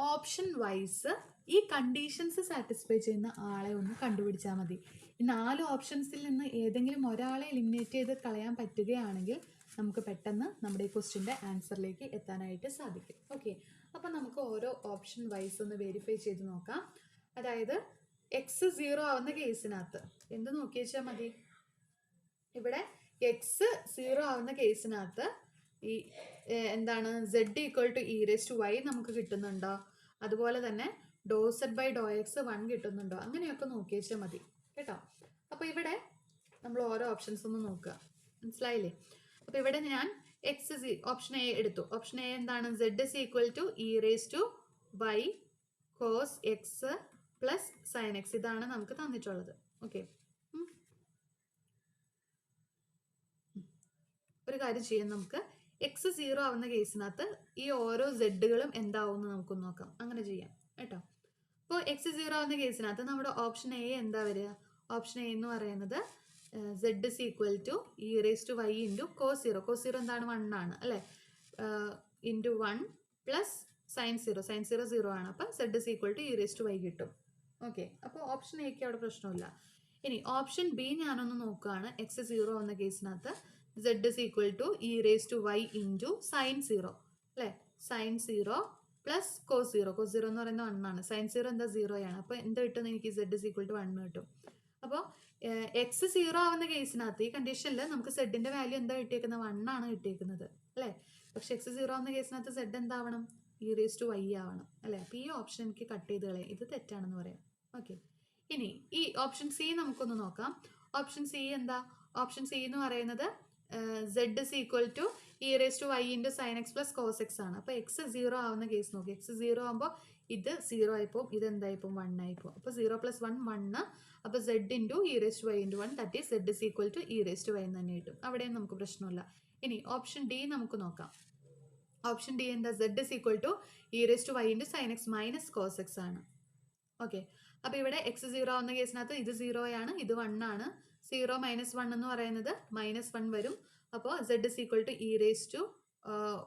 ഓപ്ഷൻ വൈസ് ഈ കണ്ടീഷൻസ് സാറ്റിസ്ഫൈ ചെയ്യുന്ന ആളെ ഒന്ന് കണ്ടുപിടിച്ചാൽ മതി. ഈ 4 ഓപ്ഷൻസിൽ നിന്ന് ഏതെങ്കിലും ഒരാളെ എലിമിനേറ്റ് ചെയ്ത് കളയാൻ പറ്റുകയാണെങ്കിൽ നമുക്ക് പെട്ടെന്ന് നമ്മുടെ ഈ ക്വസ്റ്റ്യൻ്റെ ആൻസറിലേക്ക് എത്താനായിട്ട് സാധിക്കും. ഓക്കെ, അപ്പോൾ നമുക്ക് ഓരോ ഓപ്ഷൻ വൈസ് ഒന്ന് വെരിഫൈ ചെയ്ത് നോക്കാം. അതായത് എക്സ് 0 ആവുന്ന കേസിനകത്ത് എന്ത് നോക്കി വെച്ചാൽ മതി? ഇവിടെ എക്സ് 0 ആവുന്ന കേസിനകത്ത് ഈ എന്താണ് z equal to e raise to y നമുക്ക് കിട്ടുന്നുണ്ടോ, അതുപോലെ തന്നെ dou zed by Dr x 1 കിട്ടുന്നുണ്ടോ, അങ്ങനെയൊക്കെ നോക്കി വെച്ചാൽ മതി കേട്ടോ. അപ്പോൾ ഇവിടെ നമ്മൾ ഓരോ ഓപ്ഷൻസ് ഒന്ന് നോക്കുക, മനസ്സിലായില്ലേ? അപ്പോൾ ഇവിടെ ഞാൻ എക്സ് ഓപ്ഷൻ എ എടുത്തു. ഓപ്ഷൻ എ എന്താണ്? z is equal to e raise to y cos x plus sine x, ഇതാണ് നമുക്ക് തന്നിട്ടുള്ളത്. ഓക്കെ, ഒരു കാര്യം ചെയ്യാം, നമുക്ക് എക്സ് 0 ആവുന്ന കേസിനകത്ത് ഈ ഓരോ സെഡുകളും എന്താവും എന്ന് നമുക്കൊന്ന് നോക്കാം. അങ്ങനെ ചെയ്യാം കേട്ടോ. അപ്പോൾ എക്സ് 0 ആവുന്ന കേസിനകത്ത് നമ്മുടെ ഓപ്ഷൻ എ എന്താ വരിക? ഓപ്ഷൻ എ എന്ന് പറയുന്നത് z is equal to e raise to y into cos 0. Cos 0 എന്താണ്? 1 ആണ് അല്ലേ? Into 1 plus sine 0. സൈൻ 0 0 ആണ്. അപ്പം z is equal to e raise to y കിട്ടും. ഓക്കെ, അപ്പോൾ ഓപ്ഷൻ എക്ക് അവിടെ പ്രശ്നമില്ല. ഇനി ഓപ്ഷൻ ബി ഞാനൊന്ന് നോക്കുകയാണ്. എക്സ് 0 ആവുന്ന കേസിനകത്ത് z is equal to e raised to y into sin 0 അല്ലേ? sin 0 plus cos 0. cos 0 എന്ന് പറയുന്നത് 1 ആണ്. sin 0 എന്താ? 0 ആണ്. അപ്പോൾ എന്ത് കിട്ടും? എനിക്ക് z is equal to 1 കിട്ടും. അപ്പോൾ എക്സ് 0 ആവുന്ന കേസിനകത്ത് ഈ കണ്ടീഷനിൽ നമുക്ക് സെഡിന്റെ വാല്യൂ എന്താ കിട്ടിയേക്കുന്നത്? 1 ആണ് കിട്ടിയേക്കുന്നത് അല്ലേ? പക്ഷെ എക്സ് 0 ആവുന്ന കേസിനകത്ത് സെഡ് എന്താവണം? ഇ റേസ് ടു വൈ ആവണം അല്ലേ? അപ്പോൾ ഈ ഓപ്ഷൻ എനിക്ക് കട്ട് ചെയ്ത് കളയാം, ഇത് തെറ്റാണെന്ന് പറയാം. ഓക്കെ, ഇനി ഈ ഓപ്ഷൻ സി നമുക്കൊന്ന് നോക്കാം. ഓപ്ഷൻ സി എന്താ? ഓപ്ഷൻ സി എന്ന് പറയുന്നത് z is equal to e raised to y into sin x plus cos x ആണ്. അപ്പോൾ എക്സ് 0 ആവുന്ന കേസ് നോക്കി. എക്സ് 0 ആകുമ്പോൾ ഇത് 0 ആയിപ്പോവും, ഇത് എന്തായിപ്പോവും? 1 ആയിപ്പോവും. അപ്പോൾ 0 പ്ലസ് 1 1. അപ്പോൾ z into e raise to y into 1, that is z is equal to e raise to y എന്ന് തന്നെ കിട്ടും. അവിടെയും നമുക്ക് പ്രശ്നമില്ല. ഇനി ഓപ്ഷൻ ഡി നമുക്ക് നോക്കാം. ഓപ്ഷൻ ഡി എന്താ? z is equal to e raise to y into sine x minus cos x ആണ്. ഓക്കെ, അപ്പോൾ ഇവിടെ എക്സ് 0 ആവുന്ന കേസിനകത്ത് ഇത് 0 ആണ്, ഇത് 1 ആണ്. 0 മൈനസ് 1 എന്ന് പറയുന്നത് -1 വരും. അപ്പോൾ z is equal to e raise to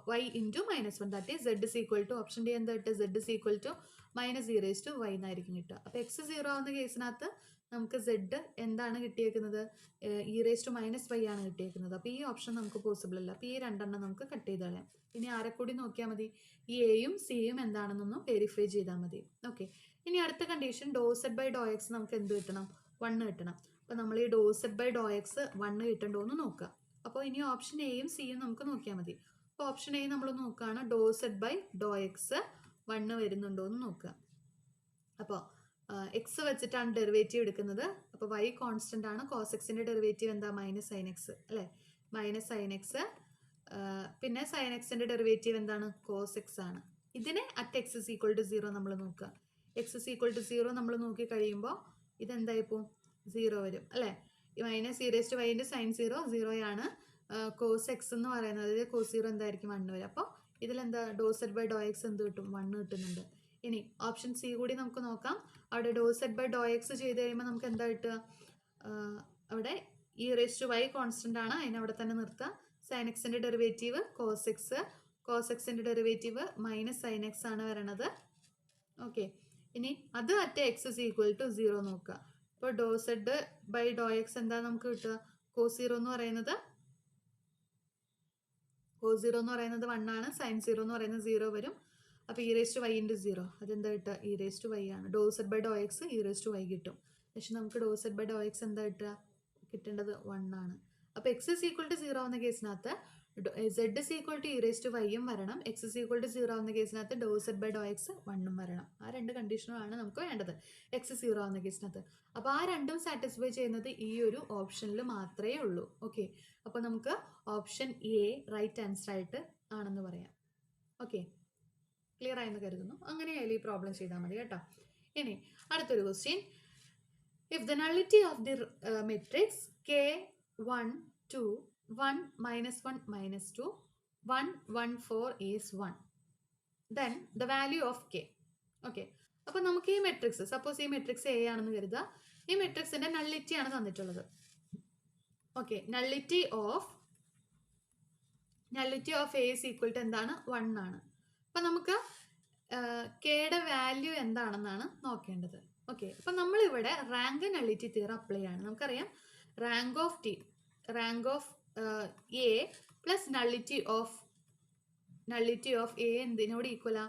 y into -1, that is z is equal to option D എന്താ കിട്ടുക? z is equal to minus e raise to y എന്നായിരിക്കും കിട്ടുക. അപ്പോൾ എക്സ് 0 ആവുന്ന കേസിനകത്ത് നമുക്ക് z എന്താണ് കിട്ടിയേക്കുന്നത്? E raise to minus y ആണ് കിട്ടിയേക്കുന്നത്. അപ്പോൾ ഈ ഓപ്ഷൻ നമുക്ക് പോസിബിൾ അല്ല. അപ്പോൾ ഈ രണ്ടെണ്ണം നമുക്ക് കട്ട് ചെയ്ത് കളയാം. ഇനി ആരെ കൂടി നോക്കിയാൽ മതി? ഈ എയും സിയും എന്താണെന്നൊന്നും വെരിഫൈ ചെയ്താൽ മതി. ഓക്കെ, ഇനി അടുത്ത condition dou zed by Dr x നമുക്ക് എന്ത് കിട്ടണം? 1 കിട്ടണം. അപ്പോൾ നമ്മൾ ഈ dou zed by Dr x 1 കിട്ടണ്ടോ എന്ന് നോക്കുക. അപ്പോൾ ഇനി ഓപ്ഷൻ എയും സിയും നമുക്ക് നോക്കിയാൽ മതി. അപ്പോൾ ഓപ്ഷൻ എ നമ്മൾ നോക്കുകയാണ്. ഡോ സെഡ് ബൈ ഡോ എക്സ് 1 വരുന്നുണ്ടോ എന്ന് നോക്കുക. അപ്പോൾ എക്സ് വെച്ചിട്ടാണ് ഡെറിവേറ്റീവ് എടുക്കുന്നത്. അപ്പോൾ വൈ കോൺസ്റ്റന്റ് ആണ്. കോസ് എക്സിൻ്റെ ഡെറിവേറ്റീവ് എന്താ? മൈനസ് സൈൻ എക്സ് അല്ലേ? Minus sine x. പിന്നെ സൈൻ എക്സിൻ്റെ ഡെറിവേറ്റീവ് എന്താണ്? കോസ് എക്സ് ആണ്. ഇതിനെ at x is equal to 0 നമ്മൾ നോക്കുക. എക്സ് ഇസ് ഈക്വൽ ടു 0 നമ്മൾ നോക്കി കഴിയുമ്പോൾ ഇതെന്തായിപ്പോൾ? 0 വരും അല്ലേ? ഈ minus e raise to y into sine 0 0 ആണ്. കോസ് എക്സ് എന്ന് പറയുന്നത് കോസ് 0 എന്തായിരിക്കും? 1 വരും. അപ്പോൾ ഇതിലെന്താ? ഡോ സെഡ് ബൈ ഡോ എക്സ് എന്ത് കിട്ടും? 1 കിട്ടുന്നുണ്ട്. ഇനി ഓപ്ഷൻ സി കൂടി നമുക്ക് നോക്കാം. അവിടെ dou zed by Dr x ചെയ്ത് കഴിയുമ്പോൾ നമുക്ക് എന്താ കിട്ടുക? അവിടെ e raise to y constant ആണ്, അതിനവിടെ തന്നെ നിർത്തുക. സൈൻ എക്സിൻ്റെ ഡെറിവേറ്റീവ് കോസ് എക്സ്, കോസ് എക്സിൻ്റെ ഡെറിവേറ്റീവ് മൈനസ് സൈൻ എക്സ് ആണ് വരണത്. ഓക്കെ, ഇനി അത് at x is equal to 0 നോക്കുക. ഇപ്പോൾ dou zed by Dr x എന്താ നമുക്ക് കിട്ടുക? കോസ് 0 എന്ന് പറയുന്നത് 1 ആണ്. സൈൻ 0 എന്ന് പറയുന്നത് 0 വരും. അപ്പോൾ e raise to y into 0 അതെന്താ കിട്ടുക? ഇ റേസ് ടു വൈ ആണ്. Do zed by Dr x e raise to y കിട്ടും. പക്ഷെ നമുക്ക് do zed by Dr x എന്താ കിട്ടുക? കിട്ടേണ്ടത് 1 ആണ്. അപ്പോൾ എക്സ് ഇസ് ഈക്വൽ ടു 0 ആവുന്ന കേസിനകത്ത് z is equal to e raise to വൈയും വരണം. എക്സ് ഇസ് ഈക്വൽ ടു 0 ആവുന്ന കേസിനകത്ത് do zed by Dr x 1 വരണം. ആ രണ്ട് കണ്ടീഷനുമാണ് നമുക്ക് വേണ്ടത് എക്സ് 0 ആവുന്ന കേസിനകത്ത്. അപ്പോൾ ആ രണ്ടും സാറ്റിസ്ഫൈ ചെയ്യുന്നത് ഈ ഒരു ഓപ്ഷനിൽ മാത്രമേ ഉള്ളൂ. ഓക്കെ, അപ്പോൾ നമുക്ക് ഓപ്ഷൻ എ റൈറ്റ് ആൻസർ ആയിട്ട് ആണെന്ന് പറയാം. ഓക്കെ, ക്ലിയർ ആയെന്ന് കരുതുന്നു. അങ്ങനെയായാലും ഈ പ്രോബ്ലം ചെയ്താൽ മതി കേട്ടോ. ഇനി അടുത്തൊരു question. If the nullity of the matrix k1 2 1 -1 -2 1 1 4 is 1, then the value of k. Okay, അപ്പോൾ നമുക്ക് ഈ മെട്രിക്സ്, സപ്പോസ് ഈ മെട്രിക്സ് എ ആണെന്ന് കരുതുക. ഈ മെട്രിക്സിന്റെ നള്ളിറ്റി ആണ് തന്നിട്ടുള്ളത്. Okay, nullity of A is equal to എന്താണ്? 1 ആണ്. അപ്പം നമുക്ക് കെയുടെ വാല്യൂ എന്താണെന്നാണ് നോക്കേണ്ടത്. ഓക്കെ, അപ്പം നമ്മളിവിടെ റാങ്ക് നള്ളിറ്റി തിയറം അപ്ലൈ ആണ്. നമുക്കറിയാം rank of A plus nullity of A എന്തിനോട് ഈക്വലാ?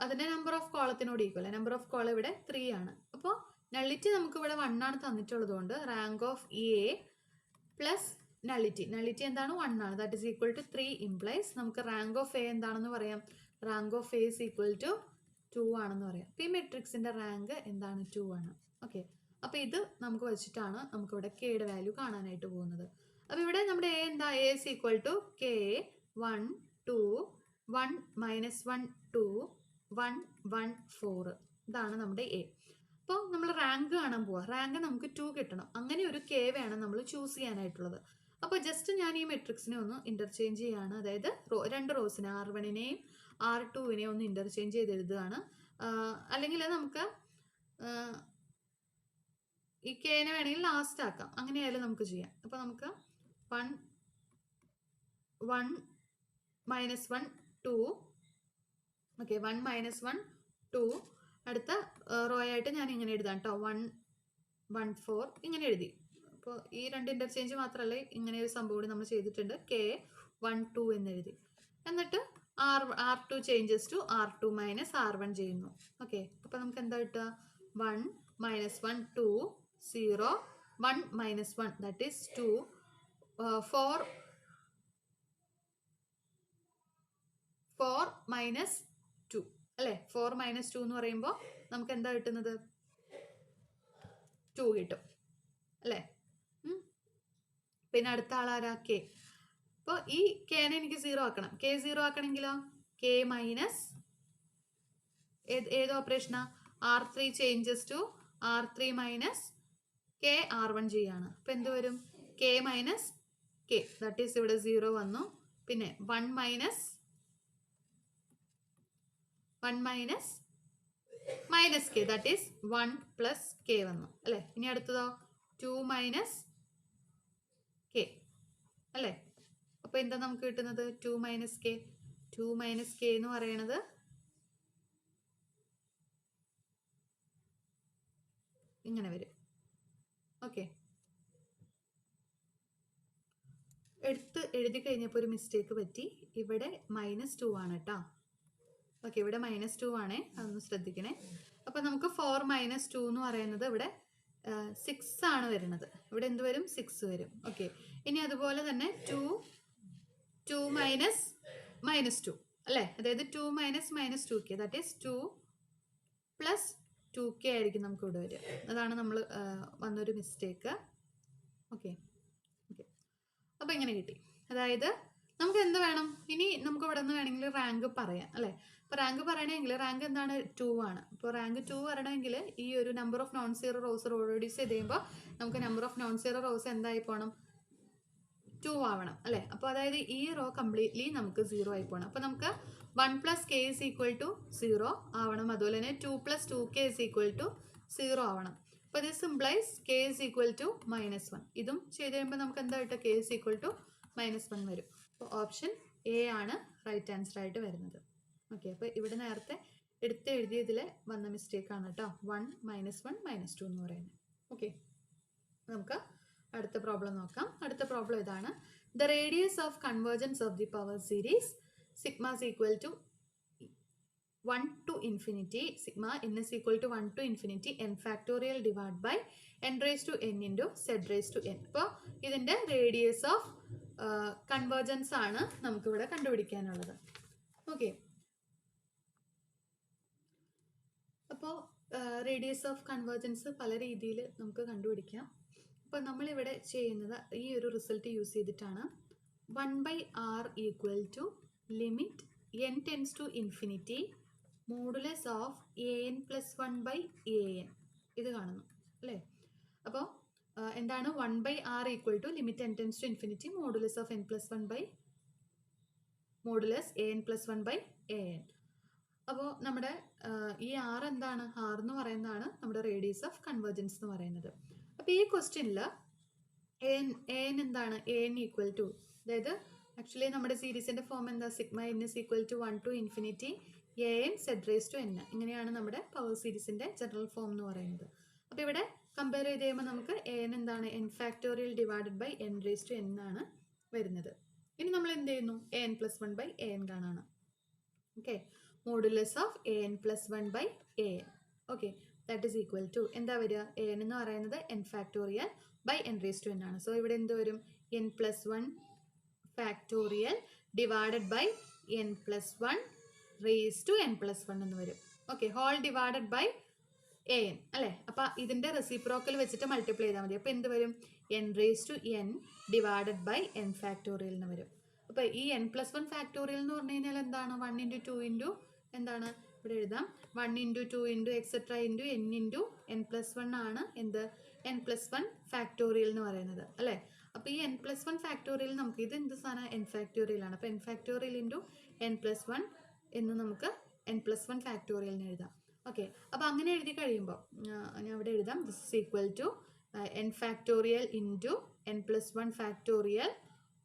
അതിൻ്റെ നമ്പർ ഓഫ് കോളത്തിനോട് ഈക്വല. നമ്പർ ഓഫ് കോളം ഇവിടെ 3 ആണ്. അപ്പോൾ നള്ളിറ്റി നമുക്ക് ഇവിടെ 1 ആണ് തന്നിട്ടുള്ളത് കൊണ്ട് rank of A plus nullity എന്താണ് 1 ആണ്. That is equal to 3 implies നമുക്ക് റാങ്ക് ഓഫ് എ എന്താണെന്ന് പറയാം. Rank of A is equal to 2 ആണെന്ന് പറയാം. അപ്പോൾ ഈ മെട്രിക്സിന്റെ റാങ്ക് എന്താണ് 2 ആണ്. ഓക്കെ, അപ്പോൾ ഇത് നമുക്ക് വെച്ചിട്ടാണ് നമുക്കിവിടെ കെയുടെ വാല്യൂ കാണാനായിട്ട് പോകുന്നത്. അപ്പോൾ ഇവിടെ നമ്മുടെ എ എന്താ, A is equal to k 1 2 1 -1 2 1 1 4 ഇതാണ് നമ്മുടെ എ. അപ്പോൾ നമ്മൾ റാങ്ക് കാണാൻ പോവാം. റാങ്ക് നമുക്ക് 2 കിട്ടണം. അങ്ങനെ ഒരു കെ വേണം നമ്മൾ ചൂസ് ചെയ്യാനായിട്ടുള്ളത്. അപ്പോൾ ജസ്റ്റ് ഞാൻ ഈ മെട്രിക്സിനെ ഒന്ന് ഇന്റർചേഞ്ച് ചെയ്യാണ്. അതായത് രണ്ട് റോസിനെ R1നെയും R2നെയും ഒന്ന് ഇന്റർചേഞ്ച് ചെയ്ത് എഴുതുകയാണ്. അല്ലെങ്കിൽ നമുക്ക് ഈ കെനെ വേണമെങ്കിൽ ലാസ്റ്റ് ആക്കാം. അങ്ങനെയായാലും നമുക്ക് ചെയ്യാം. അപ്പോൾ നമുക്ക് 1 1 -1 2 ഓക്കെ 1 -1 2 അടുത്ത റോ ആയിട്ട് ഞാൻ ഇങ്ങനെ എഴുതാം കേട്ടോ. 1 1 4 ഇങ്ങനെ എഴുതി. അപ്പോൾ ഈ രണ്ട് ഇൻ്റർചേഞ്ച് മാത്രമല്ല, ഇങ്ങനെ ഒരു സംഭവം കൂടി നമ്മൾ ചെയ്തിട്ടുണ്ട്. കെ 1 2 എന്നെഴുതി. എന്നിട്ട് R2 changes to R2 - R1 ചെയ്യുന്നു. ഓക്കെ, അപ്പോൾ നമുക്ക് എന്താ കിട്ടുക, 1 -1 2 0 1 -1 ദാറ്റ് ഈസ് 2 4 -2 അല്ലേ. 4 -2 എന്ന് പറയുമ്പോൾ നമുക്ക് എന്താ കിട്ടുന്നത്, 2 കിട്ടും അല്ലേ. പിന്നെ അടുത്ത ആളാരാ, കെ. അപ്പോൾ ഈ കെനെ എനിക്ക് 0 ആക്കണം. കെ 0 ആക്കണമെങ്കിലോ കെ മൈനസ് ഏത് ഓപ്പറേഷനാ, R3 changes to R3 minus k R1 ചെയ്യാണ്. അപ്പോൾ എന്ത് വരും, k minus k that is ഇവിടെ 0 വന്നു. പിന്നെ 1 minus k that is 1 plus k വന്നു അല്ലേ. ഇനി അടുത്തതോ 2 മൈനസ് കെ അല്ലേ. അപ്പോൾ എന്താ നമുക്ക് കിട്ടുന്നത്, 2 മൈനസ് കെ എന്ന് പറയണത് ഇങ്ങനെ വരും. ഓക്കെ, എഴുതി കഴിഞ്ഞപ്പോൾ ഒരു മിസ്റ്റേക്ക് പറ്റി. ഇവിടെ -2 ആണ് കേട്ടോ. ഓക്കെ, ഇവിടെ -2 ആണേ, അതൊന്ന് ശ്രദ്ധിക്കണേ. അപ്പോൾ നമുക്ക് 4 - 2 എന്ന് പറയുന്നത് ഇവിടെ 6 ആണ് വരുന്നത്. ഇവിടെ എന്ത് വരും, 6 വരും. ഓക്കെ, ഇനി അതുപോലെ തന്നെ 2 -2 അല്ലേ. അതായത് 2 - -2k that is 2 plus 2k ആയിരിക്കും നമുക്ക് ഇവിടെ വരിക. അതാണ് നമ്മൾ വന്നൊരു മിസ്റ്റേക്ക്. ഓക്കെ ഓക്കെ, അപ്പോൾ ഇങ്ങനെ കിട്ടി. അതായത് നമുക്ക് എന്ത് വേണം, ഇനി നമുക്ക് ഇവിടെ നിന്ന് വേണമെങ്കിൽ റാങ്ക് പറയാം അല്ലേ. അപ്പോൾ റാങ്ക് പറയണമെങ്കിൽ റാങ്ക് എന്താണ്, 2 ആണ്. അപ്പോൾ റാങ്ക് 2 വരണമെങ്കിൽ ഈ ഒരു number of non zero rose reduce ചെയ്ത് കഴിയുമ്പോൾ നമുക്ക് number of non zero rose എന്തായി പോകണം, 2 ആവണം അല്ലേ. അപ്പോൾ അതായത് ഈ റോ കംപ്ലീറ്റ്ലി നമുക്ക് 0 ആയി പോകണം. അപ്പോൾ നമുക്ക് 1 + k = 0 ആവണം. അതുപോലെ തന്നെ 2 + 2k = 0 ആവണം. അപ്പോൾ ദിസ് ഇംപ്ലൈസ് k = -1. ഇതും ചെയ്ത് കഴിയുമ്പോൾ നമുക്ക് എന്താ കിട്ടുക, k = -1 വരും. അപ്പോൾ ഓപ്ഷൻ എ ആണ് റൈറ്റ് ആൻസർ ആയിട്ട് വരുന്നത്. ഓക്കെ, അപ്പോൾ ഇവിടെ നേരത്തെ എഴുതിയതിൽ വന്ന മിസ്റ്റേക്കാണ് കേട്ടോ, 1 -1 -2 എന്ന് പറയുന്നത്. ഓക്കെ, നമുക്ക് അടുത്ത പ്രോബ്ലം നോക്കാം. അടുത്ത പ്രോബ്ലം ഇതാണ്. The radius of convergence of the power series sigma is equal to 1 to infinity sigma n is equal to 1 to infinity n factorial divided by n raised to n into z raised to n. അപ്പോൾ ഇതിൻ്റെ radius of convergence ആണ് നമുക്കിവിടെ കണ്ടുപിടിക്കാനുള്ളത്. Okay, അപ്പോൾ radius of convergence പല രീതിയിൽ നമുക്ക് കണ്ടുപിടിക്കാം. അപ്പോൾ നമ്മളിവിടെ ചെയ്യുന്നത് ഈ ഒരു റിസൾട്ട് യൂസ് ചെയ്തിട്ടാണ്. 1/r = limit n tends to infinity modulus of an + 1/an ഇത് കാണുന്നു അല്ലേ. അപ്പോൾ എന്താണ് 1/r = limit n tends to infinity modulus of n + 1 modulus an + 1/an. അപ്പോൾ നമ്മുടെ ഈ r എന്താണ്, r എന്ന് പറയുന്നതാണ് നമ്മുടെ റേഡിയസ് ഓഫ് കൺവേർജൻസ് എന്ന് പറയുന്നത്. അപ്പോൾ ഈ ക്വസ്റ്റ്യനിൽ an എന്താണ്, an = അതായത് ആക്ച്വലി നമ്മുടെ സീരീസിൻ്റെ ഫോം എന്താ, sigma n is equal to 1 to infinity an z raised to n. ഇങ്ങനെയാണ് നമ്മുടെ പവർ സീരീസിൻ്റെ ജനറൽ ഫോം എന്ന് പറയുന്നത്. അപ്പോൾ ഇവിടെ കമ്പയർ ചെയ്ത് കഴിയുമ്പോൾ നമുക്ക് an എന്താണ്, n factorial divided by n raised to n ആണ് വരുന്നത്. ഇനി നമ്മൾ എന്ത് ചെയ്യുന്നു, an + 1/an കാണാണ്. Okay, modulus of an + 1/an. Okay, that is equal to എന്താ വരിക, an എന്ന് പറയുന്നത് n factorial by n raised to n ആണ്. സോ ഇവിടെ എന്ത് വരും, n plus 1 factorial divided by n plus 1 raise to n plus 1 എന്ന് വരും. Okay, whole divided by an അല്ലേ. അപ്പം ഇതിൻ്റെ റെസിപ്രോക്കൽ വെച്ചിട്ട് മൾട്ടിപ്ലൈ ചെയ്താൽ മതി. അപ്പോൾ എന്ത് വരും? n raise to n divided by n factorial എന്ന് വരും. അപ്പോൾ ഈ n plus 1 ഫാക്ടോറിയൽ എന്ന് പറഞ്ഞു കഴിഞ്ഞാൽ എന്താണ്? 1 into 2 into എന്താണ് ഇവിടെ എഴുതാം? 1 into 2 into etcetera into n into n plus 1 ആണ് എന്ത്? n plus 1 ഫാക്ടോറിയൽ എന്ന് പറയുന്നത് അല്ലേ. അപ്പോൾ ഈ n plus 1 ഫാക്ടോറിയൽ നമുക്ക് ഇത് എന്ത് സാധനം? n ഫാക്ടോറിയൽ ആണ്. അപ്പോൾ n factorial into n plus 1 എന്ന് നമുക്ക് n plus 1 ഫാക്ടോറിയൽ എന്ന് എഴുതാം. ഓക്കെ, അപ്പോൾ അങ്ങനെ എഴുതി കഴിയുമ്പോൾ ഞാൻ ഇവിടെ എഴുതാം. This is equal to n factorial into n plus 1 factorial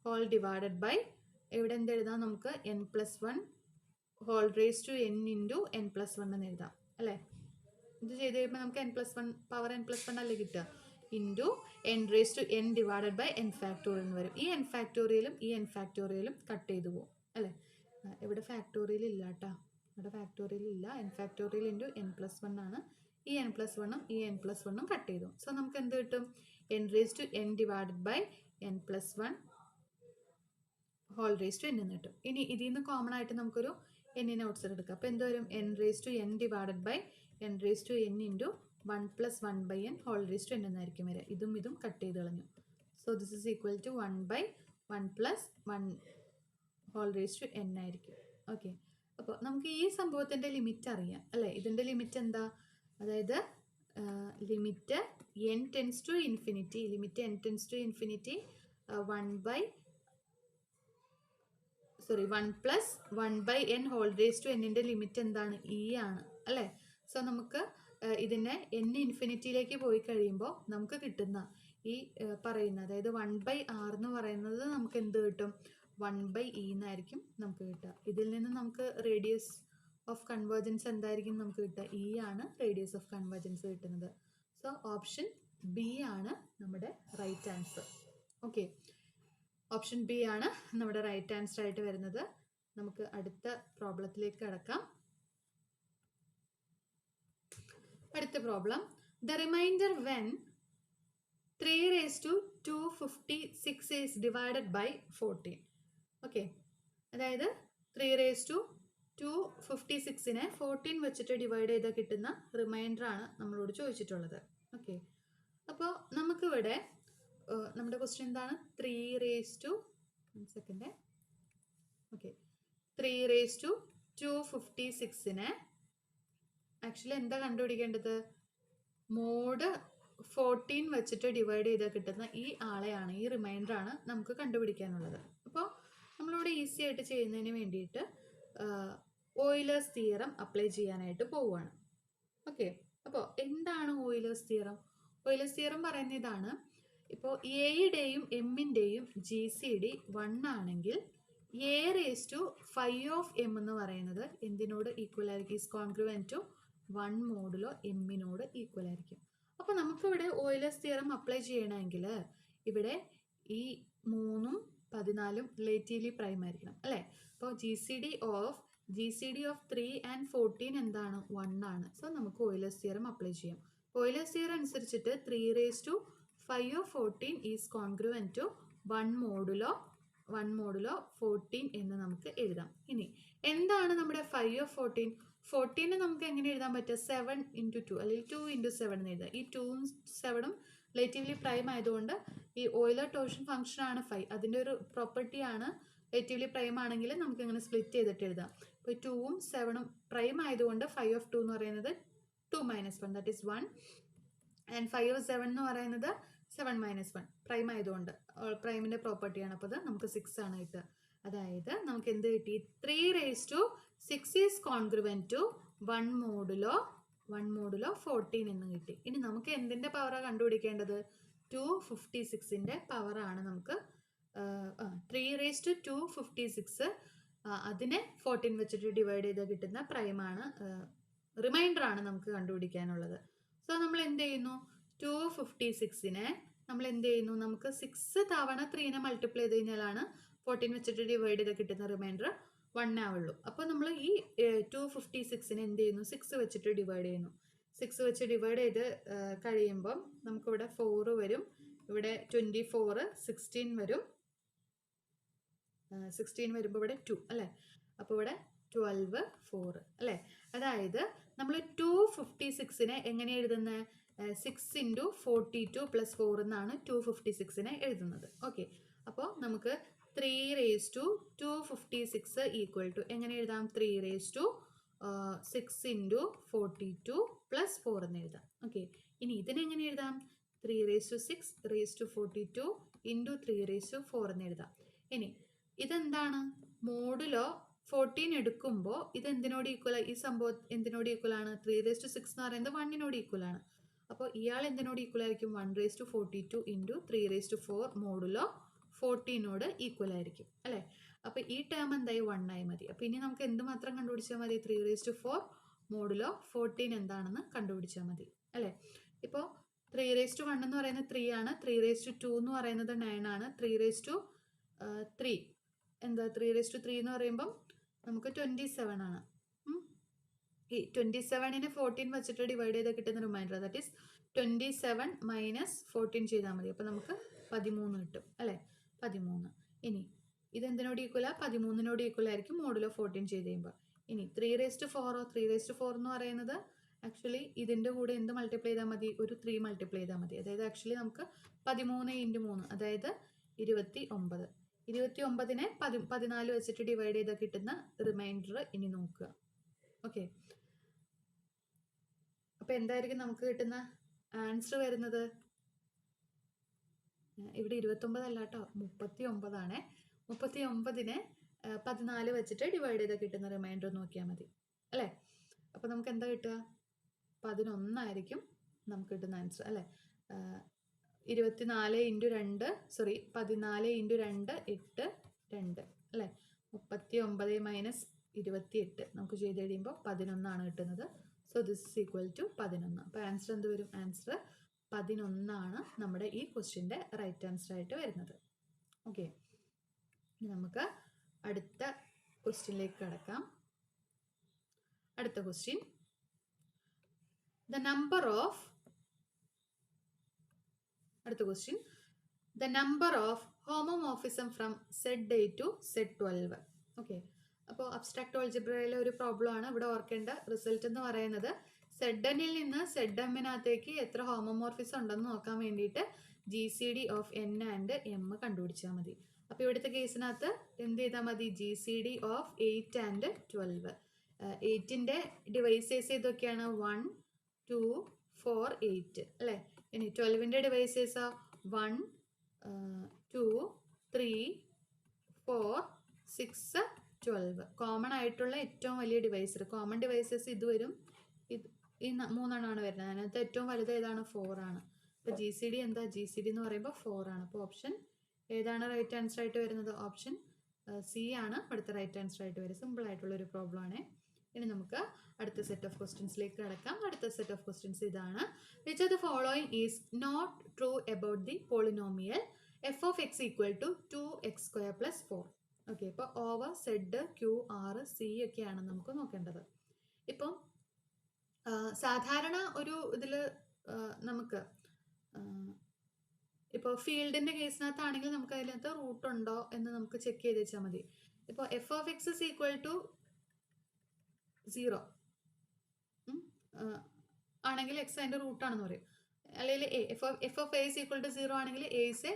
whole divided by ഇവിടെ എന്ത് എഴുതാം? നമുക്ക് n plus 1 whole raise to n into n plus 1 എന്ന് എഴുതാം അല്ലേ. ഇത് ചെയ്ത് കഴിയുമ്പോൾ നമുക്ക് n plus 1 power n plus 1 അല്ലേ കിട്ടുക? Into n raise to n divided by n factorial എന്ന് വരും. ഈ n ഫാക്ടോറിയലും ഈ n ഫാക്ടോറിയലും കട്ട് ചെയ്ത് പോകും അല്ലേ. ഇവിടെ ഫാക്ടോറിയൽ ഇല്ല കേട്ടോ, ഇവിടെ ഫാക്ടോറിയൽ ഇല്ല. n factorial into n plus 1 ആണ്. ഈ n plus 1ഉം ഈ n plus 1ഉം കട്ട് ചെയ്തു. സോ നമുക്ക് എന്ത് കിട്ടും? n raise to n divided by n plus 1 whole raise to n എന്ന് കിട്ടും. ഇനി ഇതിൽ നിന്ന് കോമൺ ആയിട്ട് നമുക്കൊരു എന്നിനെ ഔട്ട്സൈഡ് എടുക്കാം. അപ്പോൾ എന്ത് വരും? n raise to n divided by n raise to n into 1 plus 1 by n whole raise to n എന്നായിരിക്കും വരിക. ഇതും ഇതും കട്ട് ചെയ്ത് കളഞ്ഞു. So this is equal to 1 by 1 plus 1 whole raise to n ആയിരിക്കും. ഓക്കെ, അപ്പോൾ നമുക്ക് ഈ സംഭവത്തിൻ്റെ ലിമിറ്റ് അറിയാം അല്ലേ. ഇതിൻ്റെ ലിമിറ്റ് എന്താ? അതായത് limit n tends to infinity, limit n tends to infinity 1 plus 1 by n whole raise to എന്നിൻ്റെ ലിമിറ്റ് എന്താണ്? e ആണ് അല്ലേ. സോ നമുക്ക് ഇതിനെ n ഇൻഫിനിറ്റിയിലേക്ക് പോയി കഴിയുമ്പോൾ നമുക്ക് കിട്ടുന്ന ഈ പറയുന്ന അതായത് 1/r എന്ന് പറയുന്നത് നമുക്ക് എന്ത് കിട്ടും? 1/e എന്നായിരിക്കും നമുക്ക് കിട്ടുക. ഇതിൽ നിന്ന് നമുക്ക് റേഡിയസ് ഓഫ് കൺവേർജൻസ് എന്തായിരിക്കും നമുക്ക് കിട്ടുക? e ആണ് റേഡിയസ് ഓഫ് കൺവേർജൻസ് കിട്ടുന്നത്. സോ ഓപ്ഷൻ ബി ആണ് നമ്മുടെ right answer. Okay, option B ആണ് നമ്മുടെ റൈറ്റ് ആൻസർ ആയിട്ട് വരുന്നത്. നമുക്ക് അടുത്ത പ്രോബ്ലത്തിലേക്ക് കടക്കാം. അടുത്ത problem, the reminder when 3 raised to 256 is divided by 14. Okay, അതായത് 3 raised to 256നെ 14 വെച്ചിട്ട് ഡിവൈഡ് ചെയ്താൽ കിട്ടുന്ന റിമൈൻഡർ ആണ് നമ്മളോട് ചോദിച്ചിട്ടുള്ളത്. ഓക്കെ, അപ്പോൾ നമുക്കിവിടെ നമ്മുടെ ക്വസ്റ്റ്യൻ എന്താണ്? 3 raised to 3 raised to 256നെ actually എന്താ കണ്ടുപിടിക്കേണ്ടത്? മോഡ് 14 വെച്ചിട്ട് ഡിവൈഡ് ചെയ്താൽ കിട്ടുന്ന ഈ ആളെയാണ്, ഈ റിമൈൻഡർ ആണ് നമുക്ക് കണ്ടുപിടിക്കാനുള്ളത്. അപ്പോൾ നമ്മളിവിടെ ഈസി ആയിട്ട് ചെയ്യുന്നതിന് വേണ്ടിയിട്ട് ഓയിലേഴ്സ് തിയറം അപ്ലൈ ചെയ്യാനായിട്ട് പോവുകയാണ്. ഓക്കെ, അപ്പോൾ എന്താണ് ഓയിലേഴ്സ് തിയറം? ഓയിലേഴ്സ് തിയറം പറയുന്ന ഇതാണ്. ഇപ്പോൾ എയുടെയും എമ്മിൻ്റെയും GCD 1 ആണെങ്കിൽ a raised to 5 of m എന്ന് പറയുന്നത് എന്തിനോട് ഈക്വൽ ആയിരിക്കും? ഈസ് കോൺഗ്രുവൻറ്റ് ടു 1 മോഡുലോ എമ്മിനോട് ഈക്വൽ ആയിരിക്കും. അപ്പോൾ നമുക്കിവിടെ ഓയിലേഴ്സ് തിയറം അപ്ലൈ ചെയ്യണമെങ്കിൽ ഇവിടെ ഈ 3ഉം 14ഉം റിലേറ്റീവ്ലി പ്രൈം ആയിരിക്കണം അല്ലേ. അപ്പോൾ GCD ഓഫ് 3 and 14 എന്താണ്? 1 ആണ്. സോ നമുക്ക് ഓയിലേഴ്സ് തിയറം അപ്ലൈ ചെയ്യാം. ഓയിലേഴ്സ് തിയറം അനുസരിച്ചിട്ട് 3 raised to 5 of 14 is congruent to 1 modulo 14 എന്ന് നമുക്ക് എഴുതാം. ഇനി എന്താണ് നമ്മുടെ 5 of 14? 14 നമുക്ക് എങ്ങനെ എഴുതാൻ പറ്റുക? 7 into 2 അല്ലെങ്കിൽ 2 into 7 എന്ന് എഴുതാം. ഈ 2ഉം 7ഉം റിലേറ്റീവ്ലി പ്രൈം ആയതുകൊണ്ട് ഈ ഓയിലർ ടോർഷൻ ഫംഗ്ഷൻ ആണ് 5. അതിൻ്റെ ഒരു പ്രോപ്പർട്ടി ആണ് റിലേറ്റീവ്ലി പ്രൈം ആണെങ്കിൽ നമുക്ക് ഇങ്ങനെ സ്പ്ലിറ്റ് ചെയ്തിട്ട് എഴുതാം. ഇപ്പോൾ 2ഉം 7ഉം പ്രൈം ആയതുകൊണ്ട് 5 of 2 എന്ന് പറയുന്നത് 2 minus 1 that is 1 and 5 of 7 എന്ന് പറയുന്നത് 7 minus 1 പ്രൈം ആയതുകൊണ്ട് പ്രൈമിൻ്റെ പ്രോപ്പർട്ടിയാണ്. അപ്പോൾ അത് നമുക്ക് 6 ആണ് കിട്ടുക. അതായത് നമുക്ക് എന്ത് കിട്ടി? 3 raised to 6 is congruent to 1 modulo 14 എന്ന് കിട്ടി. ഇനി നമുക്ക് എന്തിൻ്റെ പവറാണ് കണ്ടുപിടിക്കേണ്ടത്? 256ൻ്റെ പവറാണ് നമുക്ക് 3 raised to 256 അതിനെ 14 വെച്ചിട്ട് ഡിവൈഡ് ചെയ്താൽ കിട്ടുന്ന പ്രൈമാണ്, റിമൈൻഡർ ആണ് നമുക്ക് കണ്ടുപിടിക്കാനുള്ളത്. സോ നമ്മൾ എന്ത് ചെയ്യുന്നു? 256നെ നമ്മൾ എന്ത് ചെയ്യുന്നു? നമുക്ക് 6 തവണ 3നെ മൾട്ടിപ്ലൈ ചെയ്ത് കഴിഞ്ഞാലാണ് 14 വെച്ചിട്ട് ഡിവൈഡ് ചെയ്താൽ കിട്ടുന്ന റിമൈൻഡർ 1 ആവുള്ളൂ. അപ്പോൾ നമ്മൾ ഈ 256നെ എന്ത് ചെയ്യുന്നു? 6 വെച്ചിട്ട് ഡിവൈഡ് ചെയ്യുന്നു. 6 വെച്ച് ഡിവൈഡ് ചെയ്ത് കഴിയുമ്പം നമുക്കിവിടെ 4 വരും, ഇവിടെ 24 16 വരും. 16 വരുമ്പോൾ ഇവിടെ 2 അല്ലേ? അപ്പോൾ ഇവിടെ 12 4 അല്ലേ? അതായത് നമ്മൾ 256നെ എങ്ങനെ എഴുതുന്നത്? 6 × 42 + 4 എന്നാണ് 256നെ എഴുതുന്നത്. ഓക്കെ, അപ്പോൾ നമുക്ക് 3 raised to 256 ഈക്വൽ ടു എങ്ങനെ എഴുതാം? 3 raised to 6 × 42 + 4 എന്ന് എഴുതാം. ഓക്കെ, ഇനി ഇതിനെങ്ങനെ എഴുതാം? 3 raised to 6 raised to 42 × 3 raised to 4 എന്ന് എഴുതാം. ഇനി ഇതെന്താണ്? മോഡുലോ 14 എടുക്കുമ്പോൾ ഇത് എന്തിനോട് ഈക്വൽ? ഈ സംഭവം എന്തിനോട് ഈക്വൽ ആണ്? 3 raised to 6 എന്ന് പറയുന്നത് 1നോട് ഈക്വൽ ആണ്. അപ്പോൾ ഇയാൾ എന്തിനോട് ഈക്വൽ ആയിരിക്കും? 1 raised to 42 × 3 raised to 4 modulo 14നോട് equal ആയിരിക്കും അല്ലേ? അപ്പോൾ ഈ ടേം എന്തായി? 1 ആയി മതി. അപ്പോൾ ഇനി നമുക്ക് എന്ത് മാത്രം കണ്ടുപിടിച്ചാൽ മതി? 3 raised to 4 മോഡുലോ 14 എന്താണെന്ന് കണ്ടുപിടിച്ചാൽ മതി അല്ലേ? ഇപ്പോൾ 3 raised to 1 എന്ന് പറയുന്നത് 3 ആണ്. 3 raised to 2 എന്ന് പറയുന്നത് 9 ആണ്. 3 raised to 3 എന്താ? 3 raised to 3 എന്ന് പറയുമ്പം നമുക്ക് 27 ആണ്. ഈ 27നെ 14 വെച്ചിട്ട് ഡിവൈഡ് ചെയ്ത് കിട്ടുന്ന റിമൈൻഡർ, ദാറ്റ് ഈസ് 27 - 14 ചെയ്താൽ മതി. അപ്പോൾ നമുക്ക് 13 കിട്ടും അല്ലേ? 13. ഇനി ഇതെന്തിനോട് ഈക്വലാ? 13നോട് ഈക്വൽ ആയിരിക്കും മോഡുലോ 14 ചെയ്ത് കഴിയുമ്പോൾ. ഇനി 3 raised to 4 3 raised to 4 എന്ന് പറയുന്നത് ആക്ച്വലി ഇതിൻ്റെ കൂടെ എന്ത് മൾട്ടിപ്ലൈ ചെയ്താൽ മതി? ഒരു 3 മൾട്ടിപ്ലൈ ചെയ്താൽ മതി. അതായത് ആക്ച്വലി നമുക്ക് 13 × 3 അതായത് 29. 29നെ 14 വെച്ചിട്ട് ഡിവൈഡ് ചെയ്താൽ കിട്ടുന്ന റിമൈൻഡർ ഇനി നോക്കുക. ഓക്കെ, അപ്പോൾ എന്തായിരിക്കും നമുക്ക് കിട്ടുന്ന ആൻസർ വരുന്നത്? ഇവിടെ 29 അല്ല കേട്ടോ, 39 ആണ്. 39നെ 14 വെച്ചിട്ട് ഡിവൈഡ് ചെയ്താൽ കിട്ടുന്ന റിമൈൻഡർ നോക്കിയാൽ മതി അല്ലേ? അപ്പോൾ നമുക്ക് എന്താ കിട്ടുക? 11 ആയിരിക്കും നമുക്ക് കിട്ടുന്ന ആൻസർ അല്ലേ? 14 × 2 സോറി 14 × 2 8 2 അല്ലേ? 39 - 28 നമുക്ക് ചെയ്ത് കഴിയുമ്പോൾ 11 ആണ് കിട്ടുന്നത്. So this is equal to 11. അപ്പോൾ ആൻസർ എന്ത് വരും? ആൻസർ 11 ആണ് നമ്മുടെ ഈ ക്വസ്റ്റ്യൻ്റെ റൈറ്റ് ആൻസർ ആയിട്ട് വരുന്നത്. ഓക്കെ, ഇനി നമുക്ക് അടുത്ത ക്വസ്റ്റ്യനിലേക്ക് കടക്കാം. അടുത്ത question, the number of homomorphism from Z8 to Z12. Okay, അപ്പോൾ അബ്സ്ട്രാക്ട് ഓൾജിബ്രയിലെ ഒരു പ്രോബ്ലം ആണ്. ഇവിടെ ഓർക്കേണ്ട റിസൾട്ട് എന്ന് പറയുന്നത് Znൽ നിന്ന് Zmനകത്തേക്ക് എത്ര ഹോമോമോർഫിസം ഉണ്ടെന്ന് നോക്കാൻ വേണ്ടിയിട്ട് GCD of N and M കണ്ടുപിടിച്ചാൽ മതി. അപ്പോൾ ഇവിടുത്തെ കേസിനകത്ത് എന്ത് ചെയ്താൽ മതി? GCD of 8 and 12. 8ൻ്റെ ഡിവൈസേഴ്സ് ഏതൊക്കെയാണ്? 1 2 4 8 അല്ലേ? ഇനി 12ൻ്റെ ഡിവൈസേഴ്സോ 1 2 3 4 6 12. കോമൺ ആയിട്ടുള്ള ഏറ്റവും വലിയ ഡിവൈസർ, കോമൺ ഡിവൈസേഴ്സ് ഇത് വരും, ഈ 3 എണ്ണമാണ് വരുന്നത്. അതിനകത്ത് ഏറ്റവും വലുത് ഏതാണ്? 4 ആണ്. അപ്പോൾ GCD എന്താ? GCD എന്ന് പറയുമ്പോൾ 4 ആണ്. അപ്പോൾ ഓപ്ഷൻ ഏതാണ് റൈറ്റ് ആൻസർ ആയിട്ട് വരുന്നത്? ഓപ്ഷൻ സി ആണ് ഇവിടുത്തെ റൈറ്റ് ആൻസർ ആയിട്ട് വരും. സിമ്പിൾ ആയിട്ടുള്ള ഒരു പ്രോബ്ലം ആണ്. ഇനി നമുക്ക് അടുത്ത സെറ്റ് ഓഫ് ക്വസ്റ്റ്യൻസിലേക്ക് കടക്കാം. അടുത്ത സെറ്റ് ഓഫ് ക്വസ്റ്റ്യൻസ് ഇതാണ്. Which of the following is not true about the polynomial f of x equal to 2x² + 4. Okay, ഇപ്പോൾ over Z Q R C ഒക്കെയാണ് നമുക്ക് നോക്കേണ്ടത്. ഇപ്പം സാധാരണ ഒരു ഇതിൽ നമുക്ക് ഇപ്പോൾ ഫീൽഡിൻ്റെ കേസിനകത്താണെങ്കിൽ നമുക്ക് അതിനകത്ത് റൂട്ട് ഉണ്ടോ എന്ന് നമുക്ക് ചെക്ക് ചെയ്ത് വെച്ചാൽ മതി. ഇപ്പോൾ f of x is equal to 0 ആണെങ്കിൽ എക്സ് അതിൻ്റെ റൂട്ടാണെന്ന് പറയും. അല്ലെങ്കിൽ f of A is equal to 0 ആണെങ്കിൽ എ ഇസ് എ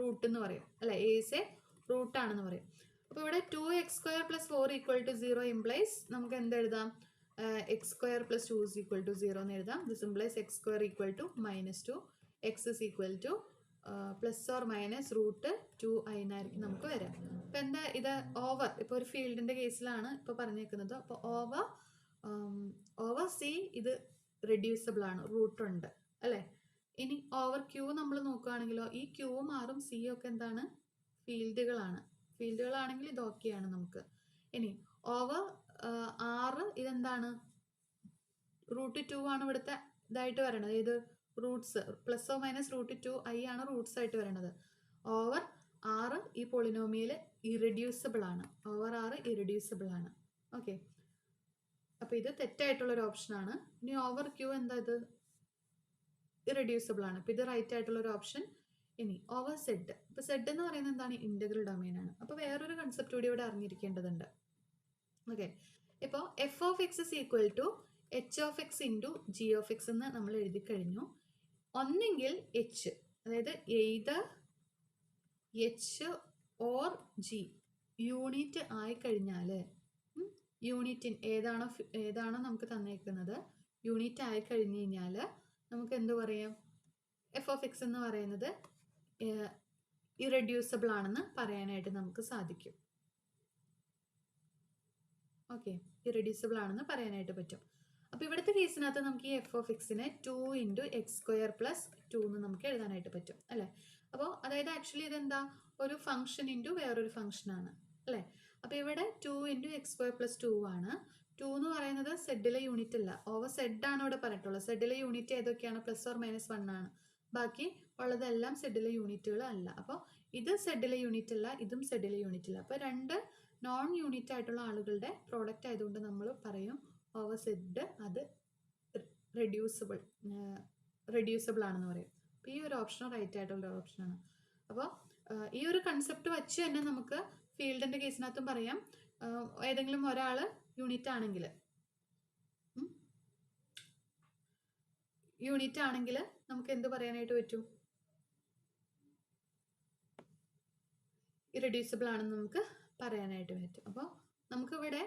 റൂട്ട് എന്ന് പറയും അല്ലെ? എ ഇസ് എ റൂട്ടാണെന്ന് പറയും. അപ്പോൾ ഇവിടെ 2x² + 4 = 0 ഇംപ്ലൈസ് നമുക്ക് എന്തെഴുതാം? x² + 2 = 0 എന്ന് എഴുതാം. This implies x² = -2, x is equal to ±√2i എന്നായിരിക്കും നമുക്ക് വരാം. അപ്പോൾ എന്താ ഇത്? ഓവർ ഇപ്പോൾ ഒരു ഫീൽഡിൻ്റെ കേസിലാണ് ഇപ്പോൾ പറഞ്ഞേക്കുന്നത്. അപ്പോൾ ഓവർ സി ഇത് റെഡ്യൂസിബിൾ ആണ്, റൂട്ടുണ്ട് അല്ലേ? ഇനി ഓവർ ക്യൂ നമ്മൾ നോക്കുകയാണെങ്കിലോ ഈ ക്യൂവും ആറും സിയും ഒക്കെ എന്താണ്? ഫീൽഡുകളാണെങ്കിൽ ഇത് ഓക്കെയാണ് നമുക്ക്. ഇനി ഓവർ 6 ഇതെന്താണ്? √2 ആണ് ഇവിടുത്തെ ഇതായിട്ട് വരണത്. ഏത്? റൂട്ട്സ് ±√2i ആണ് റൂട്ട്സ് ആയിട്ട് വരണത്. ഓവർ 6 ഈ പോളിനോമിയൽ ഇറെഡ്യൂസിബിൾ ആണ്. ഓവർ 6 ഇറെഡ്യൂസിബിൾ ആണ്. ഓക്കെ, അപ്പോൾ ഇത് തെറ്റായിട്ടുള്ളൊരു ഓപ്ഷനാണ്. ഇനി ഓവർ ക്യൂ എന്താ? ഇത് ഇറെഡ്യൂസിബിൾ ആണ്. അപ്പോൾ ഇത് റൈറ്റ് ആയിട്ടുള്ളൊരു ഓപ്ഷൻ. ഇനി ഓവർ സെഡ്. ഇപ്പോൾ സെഡ് എന്ന് പറയുന്നത് എന്താണ്? ഇൻ്റഗ്രൽ ഡൊമെയിൻ ആണ്. അപ്പോൾ വേറൊരു കൺസെപ്റ്റ് കൂടി ഇവിടെ അറിഞ്ഞിരിക്കേണ്ടതുണ്ട്. ഓക്കെ, ഇപ്പോൾ f of x is equal to h of x into g of x എന്ന് നമ്മൾ എഴുതി കഴിഞ്ഞു. ഒന്നെങ്കിൽ എച്ച്, അതായത് either h or g unit ആയിക്കഴിഞ്ഞാൽ, യൂണിറ്റിൻ ഏതാണോ നമുക്ക് തന്നേക്കുന്നത് യൂണിറ്റ് ആയി കഴിഞ്ഞ് കഴിഞ്ഞാൽ നമുക്ക് എന്ത് പറയാം? എഫ് ഓഫ് എക്സ് എന്ന് പറയുന്നത് ഇറഡ്യൂസിബിൾ ആണെന്ന് പറയാനായിട്ട് നമുക്ക് സാധിക്കും. ഓക്കെ, ഇറഡ്യൂസിബിൾ ആണെന്ന് പറയാനായിട്ട് പറ്റും. അപ്പോൾ ഇവിടുത്തെ കേസിനകത്ത് നമുക്ക് ഈ എഫ് ഓഫ് എക്സിനെ 2 ഇൻറ്റു എക്സ് സ്ക്വയർ പ്ലസ് 2 എന്ന് നമുക്ക് എഴുതാനായിട്ട് പറ്റും അല്ലേ? അപ്പോൾ അതായത് ആക്ച്വലി ഇതെന്താ? ഒരു ഫംഗ്ഷൻ ഇൻറ്റു വേറൊരു ഫംഗ്ഷനാണ് അല്ലേ? അപ്പോൾ ഇവിടെ 2 ഇൻറ്റു എക്സ് സ്ക്വയർ പ്ലസ് 2 ആണ്. 2 എന്ന് പറയുന്നത് സെഡിലെ യൂണിറ്റ് അല്ല, ഓവർ സെഡ് ആണ് ഇവിടെ പറഞ്ഞിട്ടുള്ളത്. സെഡിലെ യൂണിറ്റ് ഏതൊക്കെയാണ്? പ്ലസ് ഓർ മൈനസ് 1 ആണ്. ബാക്കി ഉള്ളതെല്ലാം സെഡിലെ യൂണിറ്റുകൾ അല്ല. അപ്പോൾ ഇത് സെഡിലെ യൂണിറ്റ് അല്ല, ഇതും സെഡിലെ യൂണിറ്റ് അല്ല. അപ്പോൾ രണ്ട് നോൺ യൂണിറ്റ് ആയിട്ടുള്ള ആളുകളുടെ പ്രോഡക്റ്റ് ആയതുകൊണ്ട് നമ്മൾ പറയും ഓവർ സെഡ് അത് റെഡ്യൂസിബിൾ ആണെന്ന് പറയും. അപ്പോൾ ഈ ഒരു ഓപ്ഷൻ റൈറ്റ് ആയിട്ടുള്ള ഓപ്ഷനാണ്. അപ്പോൾ ഈ ഒരു കൺസെപ്റ്റ് വെച്ച് തന്നെ നമുക്ക് ഫീൽഡിൻ്റെ കേസിനകത്തും പറയാം, ഏതെങ്കിലും ഒരാൾ യൂണിറ്റ് ആണെങ്കിൽ നമുക്ക് എന്ത് പറയാനായിട്ട് പറ്റും? ഇറഡ്യൂസിബിൾ ആണെന്ന് നമുക്ക് പറയാനായിട്ട് പറ്റും. അപ്പോൾ നമുക്കിവിടെ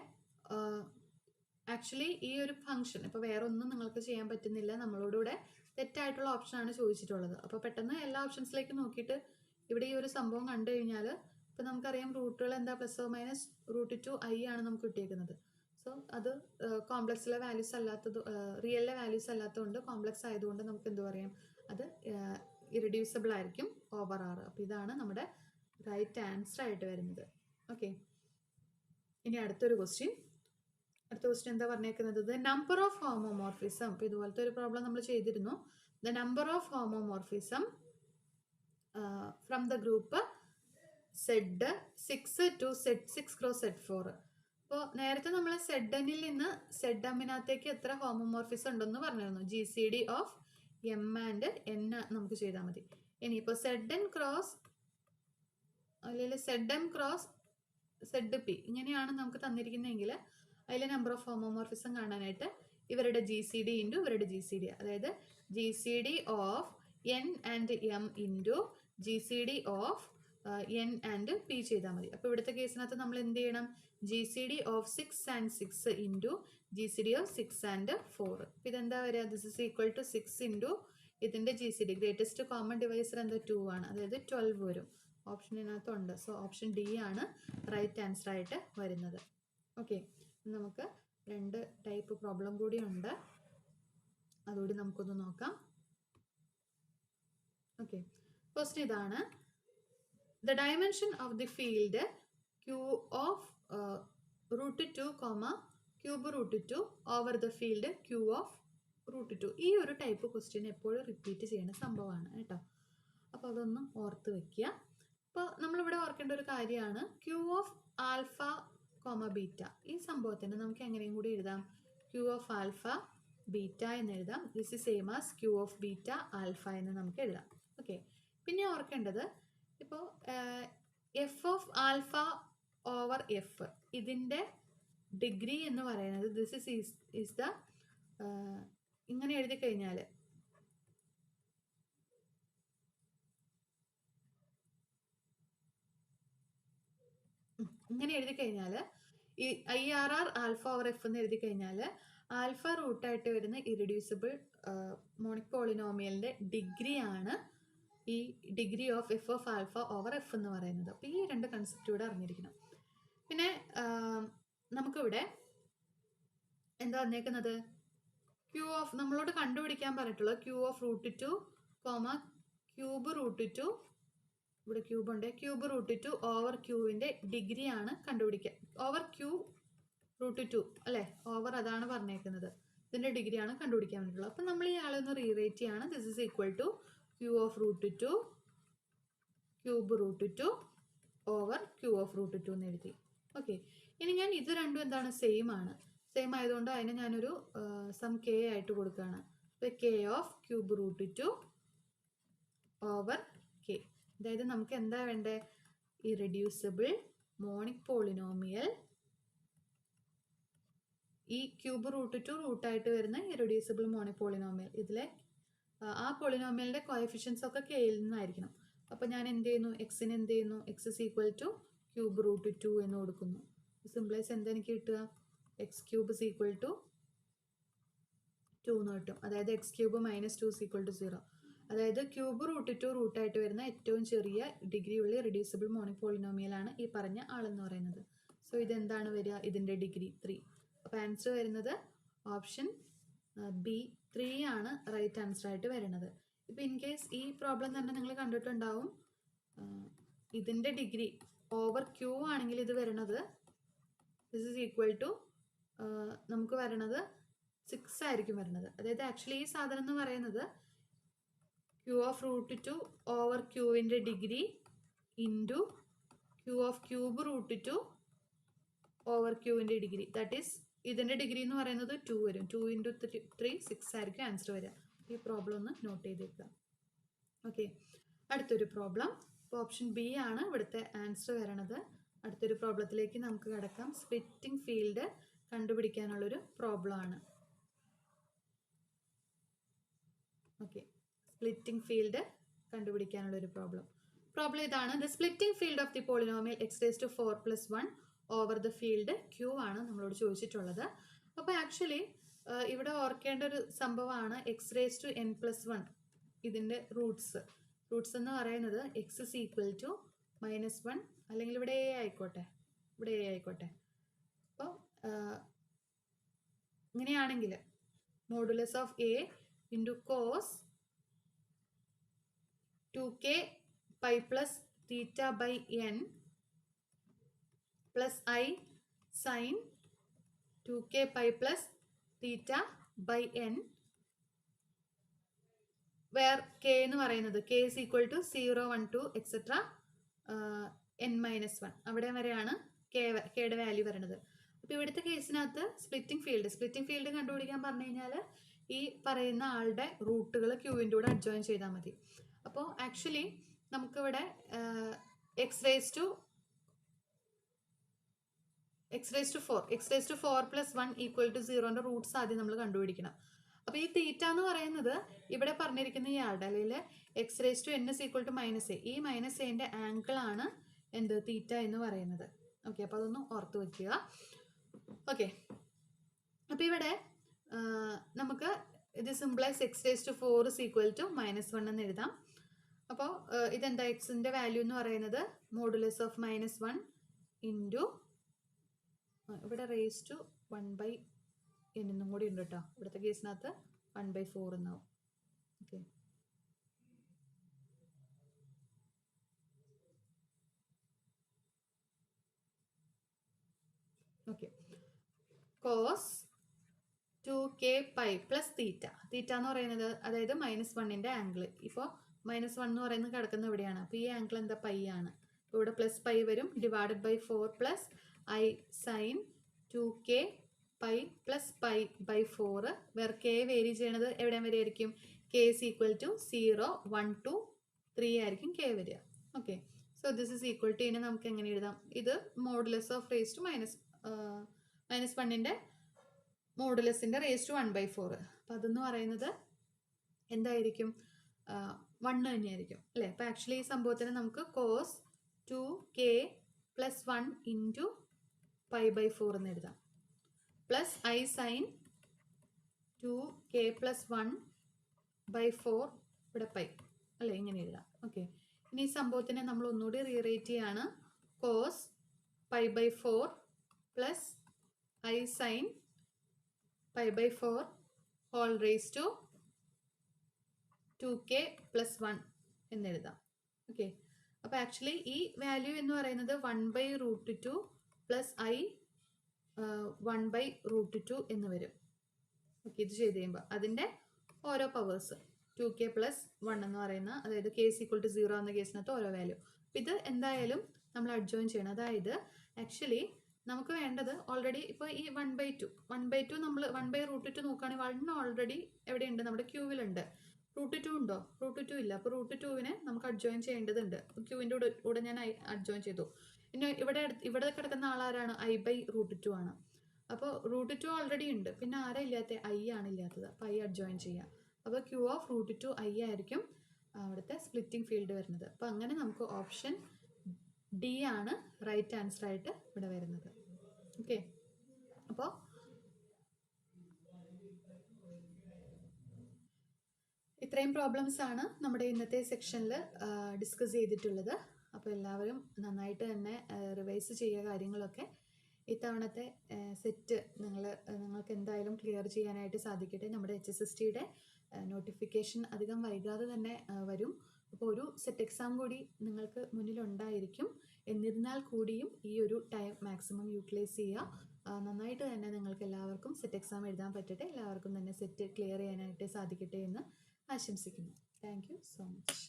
ആക്ച്വലി ഈ ഒരു ഫംഗ്ഷൻ ഇപ്പോൾ വേറെ ഒന്നും നിങ്ങൾക്ക് ചെയ്യാൻ പറ്റുന്നില്ല, നമ്മളോടുകൂടെ തെറ്റായിട്ടുള്ള ഓപ്ഷനാണ് ചോദിച്ചിട്ടുള്ളത്. അപ്പോൾ പെട്ടെന്ന് എല്ലാ ഓപ്ഷൻസിലേക്ക് നോക്കിയിട്ട് ഇവിടെ ഈ ഒരു സംഭവം കണ്ടു കഴിഞ്ഞാൽ ഇപ്പോൾ നമുക്കറിയാം റൂട്ടുകൾ എന്താ? പ്ലസ് ഓർ മൈനസ് √2i ആണ് നമുക്ക് കിട്ടിയേക്കുന്നത്. സോ അത് കോംപ്ലക്സിലെ വാല്യൂസ് അല്ലാത്തത്, റിയലിലെ വാല്യൂസ് അല്ലാത്തതുകൊണ്ട് കോംപ്ലക്സ് ആയതുകൊണ്ട് നമുക്ക് എന്ത് പറയാം? അത് ഇറഡ്യൂസിബിൾ ആയിരിക്കും ഓവർ ആർ. അപ്പോൾ ഇതാണ് നമ്മുടെ റൈറ്റ് ആൻസർ ആയിട്ട് വരുന്നത്. ഓക്കെ, ഇനി അടുത്തൊരു ക്വസ്റ്റ്യൻ എന്താ പറഞ്ഞേക്കുന്നത്? The number of homomorphism. അപ്പോൾ ഇതുപോലത്തെ ഒരു പ്രോബ്ലം നമ്മൾ ചെയ്തിരുന്നു. The number of homomorphism from the group zed 6 to zed 6 cross zed 4. അപ്പോൾ നേരത്തെ നമ്മൾ സെഡനിൽ നിന്ന് സെഡ് എമ്മിനകത്തേക്ക് എത്ര ഹോമോമോർഫിസം ഉണ്ടെന്ന് പറഞ്ഞിരുന്നു. GCD of m and n നമുക്ക് ചെയ്താൽ മതി. ഇനിയിപ്പോൾ സെഡ് എൻ ക്രോസ് അല്ലെങ്കിൽ zed m cross zed p ഇങ്ങനെയാണ് നമുക്ക് തന്നിരിക്കുന്നതെങ്കിൽ അതിലെ നമ്പർ ഓഫ് ഹോമോമോർഫിസം കാണാനായിട്ട് ഇവരുടെ GCD ഇൻറ്റു ഇവരുടെ GCD, അതായത് GCD of n and m into GCD of n and p ചെയ്താൽ മതി. അപ്പോൾ ഇവിടുത്തെ കേസിനകത്ത് നമ്മൾ എന്ത് ചെയ്യണം? GCD of 6 and 6 into GCD of 6 and 4. അപ്പോൾ ഇതെന്താ വരിക? This is equal to 6 into ഇതിൻ്റെ GCD ഗ്രേറ്റസ്റ്റ് കോമൺ ഡിവൈസർ എന്താ? 2 ആണ്, അതായത് 12 വരും. ഓപ്ഷനകത്തുണ്ട്. സോ ഓപ്ഷൻ ഡി ആണ് റൈറ്റ് ആൻസർ ആയിട്ട് വരുന്നത്. ഓക്കെ, നമുക്ക് 2 ടൈപ്പ് പ്രോബ്ലം കൂടി ഉണ്ട്, അതുകൂടി നമുക്കൊന്ന് നോക്കാം. ഓക്കെ, ഫസ്റ്റ് ഇതാണ്. The dimension of the field Q of √2, cube √2 over the field Q of √2. ഈ ഒരു ടൈപ്പ് ക്വസ്റ്റ്യൻ എപ്പോഴും റിപ്പീറ്റ് ചെയ്യുന്ന സംഭവമാണ് കേട്ടോ. അപ്പോൾ അതൊന്ന് ഓർത്ത് വെക്കുക. അപ്പോൾ നമ്മളിവിടെ ഓർക്കേണ്ട ഒരു കാര്യമാണ് Q ഓഫ് ആൽഫ ബീറ്റ. ഈ സംഭവത്തിന് നമുക്ക് എങ്ങനെയും കൂടി എഴുതാം? Q ഓഫ് ആൽഫ ബീറ്റ എന്ന് എഴുതാം. This is same as Q of beta alpha എന്ന് നമുക്ക് എഴുതാം. ഓക്കെ, പിന്നെ ഓർക്കേണ്ടത് ഇപ്പോൾ f of alpha over F ഇതിൻ്റെ ഡിഗ്രി എന്ന് പറയുന്നത് ദിസ് ഈസ് ദ ഇങ്ങനെ എഴുതി കഴിഞ്ഞാൽ ഈ IRR ആൽഫ ഓവർ എഫ് എന്ന് എഴുതി കഴിഞ്ഞാൽ ആൽഫ റൂട്ടായിട്ട് വരുന്ന ഇറിഡ്യൂസിബിൾ മോണിക് പോളിനോമിയലിൻ്റെ ഡിഗ്രിയാണ് ഈ degree of F of alpha over F എന്ന് പറയുന്നത്. അപ്പോൾ ഈ 2 കൺസെപ്റ്റ് ഇവിടെ അറിഞ്ഞിരിക്കണം. പിന്നെ നമുക്കിവിടെ എന്താ വന്നേക്കുന്നത്? Q ഓഫ് നമ്മളോട് കണ്ടുപിടിക്കാൻ പറഞ്ഞിട്ടുള്ളത് Q ഓഫ് √2, ക്യൂബ് √2, ഇവിടെ ക്യൂബ് ഉണ്ട്, ക്യൂബ് √2 ഓവർ ക്യൂവിൻ്റെ ഡിഗ്രിയാണ് കണ്ടുപിടിക്കുക. ഓവർ ക്യൂ √2 അല്ലേ? ഓവർ അതാണ് പറഞ്ഞേക്കുന്നത്, ഇതിൻ്റെ ഡിഗ്രിയാണ് കണ്ടുപിടിക്കാൻ വേണ്ടിയിട്ടുള്ളത്. അപ്പം നമ്മൾ ഈ ആളൊന്ന് റീറേറ്റ് ചെയ്യാണ്. This is equal to Q of √2 cube √2 over Q of √2 എന്ന് എഴുതി. ഓക്കെ, ഇനി ഞാൻ ഇത് രണ്ടും എന്താണ്? സെയിം ആയതുകൊണ്ട് അതിനെ ഞാനൊരു സം K ആയിട്ട് കൊടുക്കുകയാണ്. അപ്പോൾ K of cube √2 over K. അതായത് നമുക്ക് എന്താ വേണ്ടേ? ഇറെഡ്യൂസിബിൾ മോണിക് പോളിനോമിയൽ, ഈ ക്യൂബ് റൂട്ട് ടു റൂട്ടായിട്ട് വരുന്ന ഇറെഡ്യൂസിബിൾ മോണിക് പോളിനോമിയൽ, ഇതിലെ ആ പോളിനോമിയലിന്റെ കോഎഫിഷ്യൻസ് ഒക്കെ കെയിൽ നിന്നായിരിക്കണം. അപ്പോൾ ഞാൻ എന്ത് ചെയ്യുന്നു? എക്സിന് എന്ത് ചെയ്യുന്നു? X is equal to cube root two എന്ന് കൊടുക്കുന്നു. സിംപ്ലൈസ് എന്താ എനിക്ക് കിട്ടുക? X cube is equal to 2 എന്ന് കിട്ടും. അതായത് x cube minus 2 is equal to 0. അതായത് ക്യൂബ് റൂട്ട് ടു റൂട്ടായിട്ട് വരുന്ന ഏറ്റവും ചെറിയ ഡിഗ്രി ഉള്ള റിഡ്യൂസിബിൾ മോണിക് പോളിനോമിയലാണ് ഈ പറഞ്ഞ ആളെന്ന് പറയുന്നത്. സോ ഇതെന്താണ് വരിക? ഇതിൻ്റെ ഡിഗ്രി 3. അപ്പോൾ ആൻസർ വരുന്നത് ഓപ്ഷൻ ബി 3 ആണ് റൈറ്റ് ആൻസർ ആയിട്ട് വരുന്നത്. ഇപ്പോൾ ഇൻ കേസ് ഈ പ്രോബ്ലം തന്നെ നിങ്ങൾ കണ്ടിട്ടുണ്ടാവും, ഇതിൻ്റെ ഡിഗ്രി ഓവർ ക്യൂ ആണെങ്കിൽ ഇത് വരുന്നത് ദിസ് ഇസ് ഈക്വൽ ടു നമുക്ക് വരണത് 6 ആയിരിക്കും വരുന്നത്. അതായത് ആക്ച്വലി ഈ സാധനം എന്ന് പറയുന്നത് Q of root two over ക്യൂവിൻ്റെ degree into Q of cube root two over ക്യൂവിൻ്റെ ഡിഗ്രി, ദാറ്റ് ഈസ് ഇതിൻ്റെ ഡിഗ്രി എന്ന് പറയുന്നത് 2 വരും. 2 ഇൻറ്റു 3 6 ആയിരിക്കും ആൻസർ വരിക. ഈ പ്രോബ്ലം ഒന്ന് നോട്ട് ചെയ്തേക്കുക. ഓക്കെ, അടുത്തൊരു പ്രോബ്ലം. ഇപ്പോൾ ഓപ്ഷൻ ബി ആണ് ഇവിടുത്തെ ആൻസർ വരണത്. അടുത്തൊരു പ്രോബ്ലത്തിലേക്ക് നമുക്ക് കിടക്കാം. സ്പ്ലിറ്റിംഗ് ഫീൽഡ് കണ്ടുപിടിക്കാനുള്ളൊരു പ്രോബ്ലം ആണ്. ഓക്കെ, സ്പ്ലിറ്റിംഗ് ഫീൽഡ് കണ്ടുപിടിക്കാനുള്ളൊരു പ്രോബ്ലം ഇതാണ്. The splitting field of the polynomial x raise to 4 + 1 over the field Q ആണ് നമ്മളോട് ചോദിച്ചിട്ടുള്ളത്. അപ്പോൾ ആക്ച്വലി ഇവിടെ ഓർക്കേണ്ട ഒരു സംഭവമാണ് എക്സ് റേസ് ടു n+1 ഇതിൻ്റെ റൂട്ട്സ് എന്ന് പറയുന്നത് എക്സ് ഇസ് ഈക്വൽ ടു -1 അല്ലെങ്കിൽ ഇവിടെ എ ആയിക്കോട്ടെ, അപ്പോൾ ഇങ്ങനെയാണെങ്കിൽ modulus of a into cos 2k pi plus theta by n plus i sine 2k pi plus theta by n, where k എന്ന് പറയുന്നത് k is equal to 0, 1, 2 etcetera n-1 അവിടെ വരെയാണ് കെയുടെ വാല്യൂ വരുന്നത്. അപ്പോൾ ഇവിടുത്തെ കേസിനകത്ത് സ്പ്ലിറ്റിംഗ് ഫീൽഡ് കണ്ടുപിടിക്കാൻ പറഞ്ഞു കഴിഞ്ഞാൽ ഈ പറയുന്ന ആളുടെ റൂട്ടുകൾ ക്യൂവിൻ്റെ കൂടെ അഡ്ജോയിൻ ചെയ്താൽ മതി. അപ്പോൾ ആക്ച്വലി നമുക്കിവിടെ x raise to 4 + 1 equal to 0ൻ്റെ റൂട്ട്സ് ആദ്യം നമ്മൾ കണ്ടുപിടിക്കണം. അപ്പോൾ ഈ തീറ്റ എന്ന് പറയുന്നത് ഇവിടെ പറഞ്ഞിരിക്കുന്ന ഈ ആളുടെ അല്ലെങ്കിൽ x raise to n is equal to -a, ഈ -aൻ്റെ ആംഗിൾ ആണ് എന്ത്? തീറ്റ എന്ന് പറയുന്നത്. ഓക്കെ, അപ്പോൾ അതൊന്ന് ഓർത്ത് വയ്ക്കുക. ഓക്കെ, അപ്പോൾ ഇവിടെ നമുക്ക് ഇത് simplify x raise to 4 is equal to -1 എന്ന് എഴുതാം. അപ്പോൾ ഇതെന്താ? എക്സിൻ്റെ വാല്യൂ എന്ന് പറയുന്നത് മോഡുലസ് ഓഫ് -1 ഇൻറ്റു ഇവിടെ റേസ് ടു 1/n എന്നും കൂടി ഉണ്ട് കേട്ടോ. ഇവിടുത്തെ കേസിനകത്ത് 1/4 എന്നാവും. Okay, cos 2k pi plus theta എന്ന് പറയുന്നത് അതായത് -1ൻ്റെ ആംഗിൾ. ഇപ്പോൾ -1 എന്ന് പറയുന്നത് കിടക്കുന്ന ഇവിടെയാണ്. അപ്പോൾ ഈ ആംഗിൾ എന്താ? പൈ ആണ്. അപ്പോൾ ഇവിടെ പ്ലസ് പൈ വരും, divided by 4 plus i sine 2k pi plus pi by 4, where k vary ചെയ്യണത് എവിടെ വരെ ആയിരിക്കും? k is equal to 0, 1, 2, 3 ആയിരിക്കും k വരിക. Okay, so this is equal to ഇനി നമുക്ക് എങ്ങനെ എഴുതാം? ഇത് മോഡുലസ് ഓഫ് റേസ് ടു -1ൻ്റെ മോഡുലസിൻ്റെ റേസ് ടു 1/4. അപ്പോൾ അതെന്ന് പറയുന്നത് എന്തായിരിക്കും? 1 തന്നെയായിരിക്കും അല്ലേ? അപ്പോൾ ആക്ച്വലി ഈ സംഭവത്തിന് നമുക്ക് കോസ് 2k + 1 ഇൻറ്റു π/4 എന്ന് എഴുതാം, പ്ലസ് ഐ സൈൻ 2k + 1/4 ഇവിടെ പൈ അല്ലേ? ഇങ്ങനെ എഴുതാം. ഓക്കെ, ഇനി ഈ സംഭവത്തിനെ നമ്മൾ ഒന്നുകൂടി റീറേറ്റ് ചെയ്യാണ്. Cos π/4 plus i sine π/4 whole raise to 2k + 1 എന്നെഴുതാം. ഓക്കെ, അപ്പോൾ ആക്ച്വലി ഈ വാല്യൂ എന്ന് പറയുന്നത് 1/√2 പ്ലസ് ഐ 1/√2 എന്ന് വരും. ഓക്കെ, ഇത് ചെയ്ത് കഴിയുമ്പോൾ അതിൻ്റെ ഓരോ പവേഴ്സ് 2k + 1 എന്ന് പറയുന്ന, അതായത് k is equal to 0 എന്ന കേസിനകത്ത് ഓരോ വാല്യൂ. അപ്പോൾ ഇത് എന്തായാലും നമ്മൾ അഡ്ജോയിൻ ചെയ്യണം. അതായത് ആക്ച്വലി നമുക്ക് വേണ്ടത് ഓൾറെഡി ഇപ്പോൾ ഈ 1/2 നമ്മൾ 1/√2 നോക്കുകയാണെങ്കിൽ 1 ഓൾറെഡി എവിടെയുണ്ട്? നമ്മുടെ ക്യൂവിലുണ്ട്. റൂട്ട് 2 ഉണ്ടോ? റൂട്ട് 2 ഇല്ല. അപ്പോൾ റൂട്ട് 2വിനെ നമുക്ക് അഡ്ജോയിൻ ചെയ്യേണ്ടതുണ്ട്. ക്യൂവിൻ്റെ കൂടെ ഞാൻ അഡ്ജോയിൻ ചെയ്തു. പിന്നെ ഇവിടെ കിടക്കുന്ന ആളാരാണ്? I/√2 ആണ്. അപ്പോൾ റൂട്ട് 2 ഓൾറെഡി ഉണ്ട്. പിന്നെ ആരാ ഇല്ലാത്ത? I ആണ് ഇല്ലാത്തത്. അപ്പോൾ I അഡ്ജോയിൻ ചെയ്യാം. അപ്പോൾ Q(√2) I ആയിരിക്കും അവിടുത്തെ സ്പ്ലിറ്റിംഗ് ഫീൽഡ് വരുന്നത്. അപ്പോൾ അങ്ങനെ നമുക്ക് ഓപ്ഷൻ D ആണ് റൈറ്റ് ആൻസർ ആയിട്ട് ഇവിടെ വരുന്നത്. ഓക്കെ, അപ്പോൾ ഇത്രയും പ്രോബ്ലംസ് ആണ് നമ്മുടെ ഇന്നത്തെ സെക്ഷനിൽ ഡിസ്കസ് ചെയ്തിട്ടുള്ളത്. അപ്പോൾ എല്ലാവരും നന്നായിട്ട് തന്നെ റിവൈസ് ചെയ്യുക കാര്യങ്ങളൊക്കെ. ഇത്തവണത്തെ സെറ്റ് നിങ്ങൾക്ക് എന്തായാലും ക്ലിയർ ചെയ്യാനായിട്ട് സാധിക്കട്ടെ. നമ്മുടെ HSSTയുടെ നോട്ടിഫിക്കേഷൻ അധികം വൈകാതെ തന്നെ വരും. അപ്പോൾ ഒരു സെറ്റ് എക്സാം കൂടി നിങ്ങൾക്ക് മുന്നിലുണ്ടായിരിക്കും. എന്നിരുന്നാൽ കൂടിയും ഈ ഒരു ടൈം മാക്സിമം യൂട്ടിലൈസ് ചെയ്യുക. നന്നായിട്ട് തന്നെ നിങ്ങൾക്ക് എല്ലാവർക്കും സെറ്റ് എക്സാം എഴുതാൻ പറ്റട്ടെ. എല്ലാവർക്കും തന്നെ സെറ്റ് ക്ലിയർ ചെയ്യാനായിട്ട് സാധിക്കട്ടെ എന്ന് ആശംസിക്കുന്നു. Thank you so much.